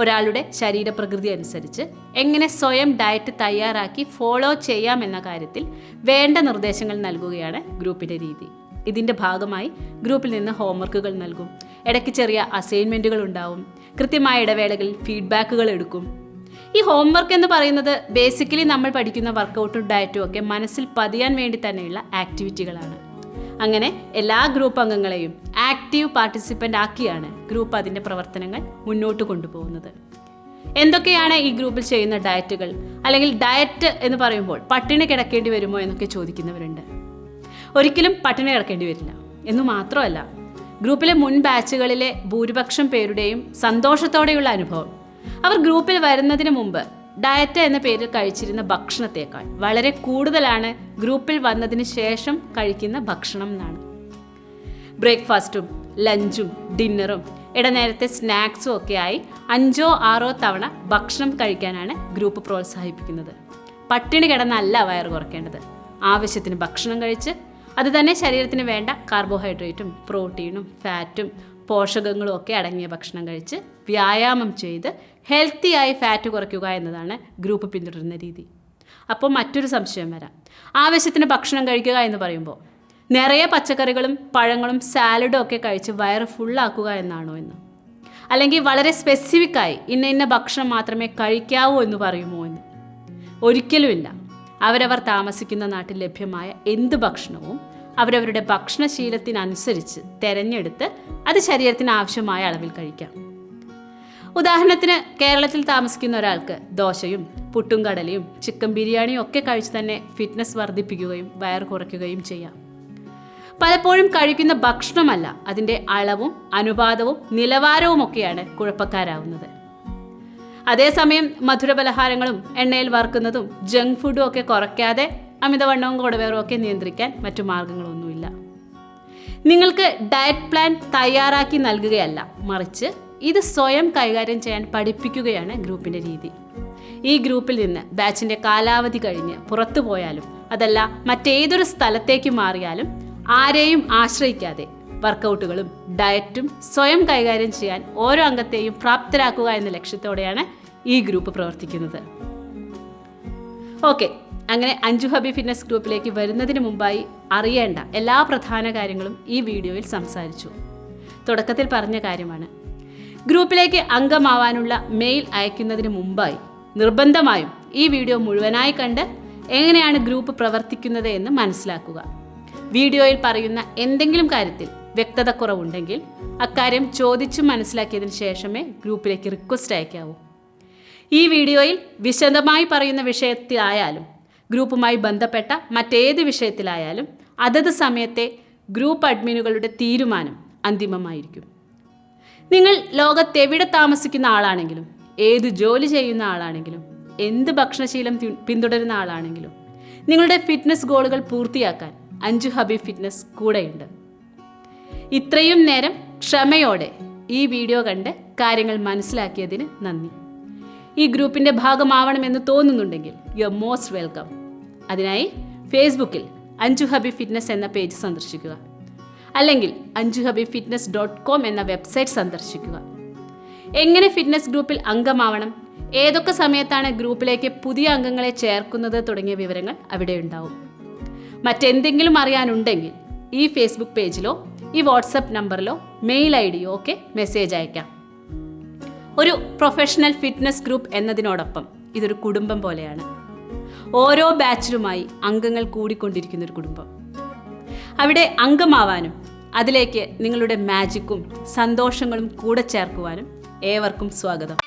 ഒരാളുടെ ശരീരപ്രകൃതി അനുസരിച്ച് എങ്ങനെ സ്വയം ഡയറ്റ് തയ്യാറാക്കി ഫോളോ ചെയ്യാമെന്ന കാര്യത്തിൽ വേണ്ട നിർദ്ദേശങ്ങൾ നൽകുകയാണ് ഗ്രൂപ്പിൻ്റെ രീതി. ഇതിൻ്റെ ഭാഗമായി ഗ്രൂപ്പിൽ നിന്ന് ഹോംവർക്കുകൾ നൽകും. ഇടയ്ക്ക് ചെറിയ അസൈൻമെൻറ്റുകൾ ഉണ്ടാവും. കൃത്യമായ ഇടവേളകളിൽ ഫീഡ്ബാക്കുകൾ എടുക്കും. ഈ ഹോംവർക്ക് എന്ന് പറയുന്നത് ബേസിക്കലി നമ്മൾ പഠിക്കുന്ന വർക്കൗട്ടും ഡയറ്റും ഒക്കെ മനസ്സിൽ പതിയാൻ വേണ്ടി തന്നെയുള്ള ആക്ടിവിറ്റികളാണ്. അങ്ങനെ എല്ലാ ഗ്രൂപ്പ് അംഗങ്ങളെയും ആക്റ്റീവ് പാർട്ടിസിപ്പൻ്റ് ആക്കിയാണ് ഗ്രൂപ്പ് അതിൻ്റെ പ്രവർത്തനങ്ങൾ മുന്നോട്ട് കൊണ്ടുപോകുന്നത്. എന്തൊക്കെയാണ് ഈ ഗ്രൂപ്പിൽ ചെയ്യുന്ന ഡയറ്റുകൾ? അല്ലെങ്കിൽ ഡയറ്റ് എന്ന് പറയുമ്പോൾ പട്ടിണി കിടക്കേണ്ടി വരുമോ എന്നൊക്കെ ചോദിക്കുന്നവരുണ്ട്. ഒരിക്കലും പട്ടിണി കിടക്കേണ്ടി വരില്ല എന്നു മാത്രമല്ല, ഗ്രൂപ്പിലെ മുൻ ബാച്ചുകളിലെ ഭൂരിപക്ഷം പേരുടെയും സന്തോഷത്തോടെയുള്ള അനുഭവം അവർ ഗ്രൂപ്പിൽ വരുന്നതിന് മുമ്പ് ഡയറ്റ് എന്ന പേരിൽ കഴിച്ചിരുന്ന ഭക്ഷണത്തേക്കാൾ വളരെ കൂടുതലാണ് ഗ്രൂപ്പിൽ വന്നതിന് ശേഷം കഴിക്കുന്ന ഭക്ഷണം എന്നാണ്. ബ്രേക്ക്ഫാസ്റ്റും ലഞ്ചും ഡിന്നറും ഇടനേരത്തെ സ്നാക്സും ഒക്കെ ആയി 5-6 തവണ ഭക്ഷണം കഴിക്കാനാണ് ഗ്രൂപ്പ് പ്രോത്സാഹിപ്പിക്കുന്നത്. പട്ടിണി കിടന്നല്ല വയറ് കുറയ്ക്കേണ്ടത്. ആവശ്യത്തിന് ഭക്ഷണം കഴിച്ച് അത് തന്നെ ശരീരത്തിന് വേണ്ട കാർബോഹൈഡ്രേറ്റും പ്രോട്ടീനും ഫാറ്റും പോഷകങ്ങളും ഒക്കെ അടങ്ങിയ ഭക്ഷണം കഴിച്ച് വ്യായാമം ചെയ്ത് ഹെൽത്തിയായി ഫാറ്റ് കുറയ്ക്കുക എന്നതാണ് ഗ്രൂപ്പ് പിന്തുടരുന്ന രീതി. അപ്പോൾ മറ്റൊരു സംശയം വരാം. ആവശ്യത്തിന് ഭക്ഷണം കഴിക്കുക എന്ന് പറയുമ്പോൾ നിറയെ പച്ചക്കറികളും പഴങ്ങളും സാലഡും ഒക്കെ കഴിച്ച് വയറ് ഫുള്ളാക്കുക എന്നാണോ എന്ന്? അല്ലെങ്കിൽ വളരെ സ്പെസിഫിക്കായി ഇന്ന ഭക്ഷണം മാത്രമേ കഴിക്കാവൂ എന്ന് പറയുമോ എന്ന്? ഒരിക്കലുമില്ല. അവരവർ താമസിക്കുന്ന നാട്ടിൽ ലഭ്യമായ എന്ത് ഭക്ഷണവും അവരവരുടെ ഭക്ഷണശീലത്തിനനുസരിച്ച് തിരഞ്ഞെടുത്ത് അത് ശരീരത്തിന് ആവശ്യമായ അളവിൽ കഴിക്കാം. ഉദാഹരണത്തിന് കേരളത്തിൽ താമസിക്കുന്ന ഒരാൾക്ക് ദോശയും പുട്ടും കടലയും ചിക്കൻ ബിരിയാണിയും ഒക്കെ കഴിച്ച് തന്നെ ഫിറ്റ്നസ് വർദ്ധിപ്പിക്കുകയും വയർ കുറയ്ക്കുകയും ചെയ്യാം. പലപ്പോഴും കഴിക്കുന്ന ഭക്ഷണമല്ല, അതിൻ്റെ അളവും അനുപാതവും നിലവാരവും ഒക്കെയാണ് കുഴപ്പക്കാരാവുന്നത്. അതേസമയം മധുരപലഹാരങ്ങളും എണ്ണയിൽ വറുക്കുന്നതും ജങ്ക് ഫുഡും ഒക്കെ കുറയ്ക്കാതെ അമിതവണ്ണവും കൊടുവേറും ഒക്കെ നിയന്ത്രിക്കാൻ മറ്റു മാർഗങ്ങളൊന്നുമില്ല. നിങ്ങൾക്ക് ഡയറ്റ് പ്ലാൻ തയ്യാറാക്കി നൽകുകയല്ല, മറിച്ച് ഇത് സ്വയം കൈകാര്യം ചെയ്യാൻ പഠിപ്പിക്കുകയാണ് ഗ്രൂപ്പിൻ്റെ രീതി. ഈ ഗ്രൂപ്പിൽ നിന്ന് ബാച്ചിൻ്റെ കാലാവധി കഴിഞ്ഞ് പുറത്തു പോയാലും അതല്ല മറ്റേതൊരു സ്ഥലത്തേക്ക് മാറിയാലും ആരെയും ആശ്രയിക്കാതെ വർക്കൗട്ടുകളും ഡയറ്റും സ്വയം കൈകാര്യം ചെയ്യാൻ ഓരോ അംഗത്തെയും പ്രാപ്തരാക്കുക എന്ന ലക്ഷ്യത്തോടെയാണ് ഈ ഗ്രൂപ്പ് പ്രവർത്തിക്കുന്നത്. ഓക്കെ, അങ്ങനെ അഞ്ജു ഹബി ഫിറ്റ്നസ് ഗ്രൂപ്പിലേക്ക് വരുന്നതിന് മുമ്പായി അറിയേണ്ട എല്ലാ പ്രധാന കാര്യങ്ങളും ഈ വീഡിയോയിൽ സംസാരിച്ചു. തുടക്കത്തിൽ പറഞ്ഞ കാര്യമാണ്. ഗ്രൂപ്പിലേക്ക് അംഗമാവാനുള്ള മെയിൽ അയക്കുന്നതിന് മുമ്പായി നിർബന്ധമായും ഈ വീഡിയോ മുഴുവനായി കണ്ട് എങ്ങനെയാണ് ഗ്രൂപ്പ് പ്രവർത്തിക്കുന്നത് എന്ന് മനസ്സിലാക്കുക. വീഡിയോയിൽ പറയുന്ന എന്തെങ്കിലും കാര്യത്തിൽ വ്യക്തത കുറവുണ്ടെങ്കിൽ അക്കാര്യം ചോദിച്ചു മനസ്സിലാക്കിയതിന് ശേഷമേ ഗ്രൂപ്പിലേക്ക് റിക്വസ്റ്റ് അയക്കാവൂ. ഈ വീഡിയോയിൽ വിശദമായി പറയുന്ന വിഷയത്തിലായാലും ഗ്രൂപ്പുമായി ബന്ധപ്പെട്ട മറ്റേത് വിഷയത്തിലായാലും അതത് സമയത്തെ ഗ്രൂപ്പ് അഡ്മിനുകളുടെ തീരുമാനം അന്തിമമായിരിക്കും. നിങ്ങൾ ലോകത്തെവിടെ താമസിക്കുന്ന ആളാണെങ്കിലും ഏത് ജോലി ചെയ്യുന്ന ആളാണെങ്കിലും എന്ത് ഭക്ഷണശീലം പിന്തുടരുന്ന ആളാണെങ്കിലും നിങ്ങളുടെ ഫിറ്റ്നസ് ഗോളുകൾ പൂർത്തിയാക്കാൻ അഞ്ജു ഹബി ഫിറ്റ്നസ് കൂടെയുണ്ട്. ഇത്രയും നേരം ക്ഷമയോടെ ഈ വീഡിയോ കണ്ട് കാര്യങ്ങൾ മനസ്സിലാക്കിയതിന് നന്ദി. ഈ ഗ്രൂപ്പിൻ്റെ ഭാഗമാവണമെന്ന് തോന്നുന്നുണ്ടെങ്കിൽ യു ആർ മോസ്റ്റ് വെൽക്കം. അതിനായി ഫേസ്ബുക്കിൽ അഞ്ജു ഹബി ഫിറ്റ്നസ് എന്ന പേജ് സന്ദർശിക്കുക, അല്ലെങ്കിൽ anjuhabifitness.com എന്ന വെബ്സൈറ്റ് സന്ദർശിക്കുക. എങ്ങനെ ഫിറ്റ്നസ് ഗ്രൂപ്പിൽ അംഗമാവണം, ഏതൊക്കെ സമയത്താണ് ഗ്രൂപ്പിലേക്ക് പുതിയ അംഗങ്ങളെ ചേർക്കുന്നത് തുടങ്ങിയ വിവരങ്ങൾ അവിടെ ഉണ്ടാവും. മറ്റെന്തെങ്കിലും അറിയാനുണ്ടെങ്കിൽ ഈ ഫേസ്ബുക്ക് പേജിലോ ഈ വാട്സപ്പ് നമ്പറിലോ മെയിൽ ഐഡിയോ ഒക്കെ മെസ്സേജ് അയക്കാം. ഒരു പ്രൊഫഷണൽ ഫിറ്റ്നസ് ഗ്രൂപ്പ് എന്നതിനോടൊപ്പം ഇതൊരു കുടുംബം പോലെയാണ്. ഓരോ ബാച്ചിലുമായി അംഗങ്ങൾ കൂടിക്കൊണ്ടിരിക്കുന്നൊരു കുടുംബം. അവിടെ അംഗമാവാനും അതിലേക്ക് നിങ്ങളുടെ മാജിക്കും സന്തോഷങ്ങളും കൂടെ ചേർക്കുവാനും ഏവർക്കും സ്വാഗതം.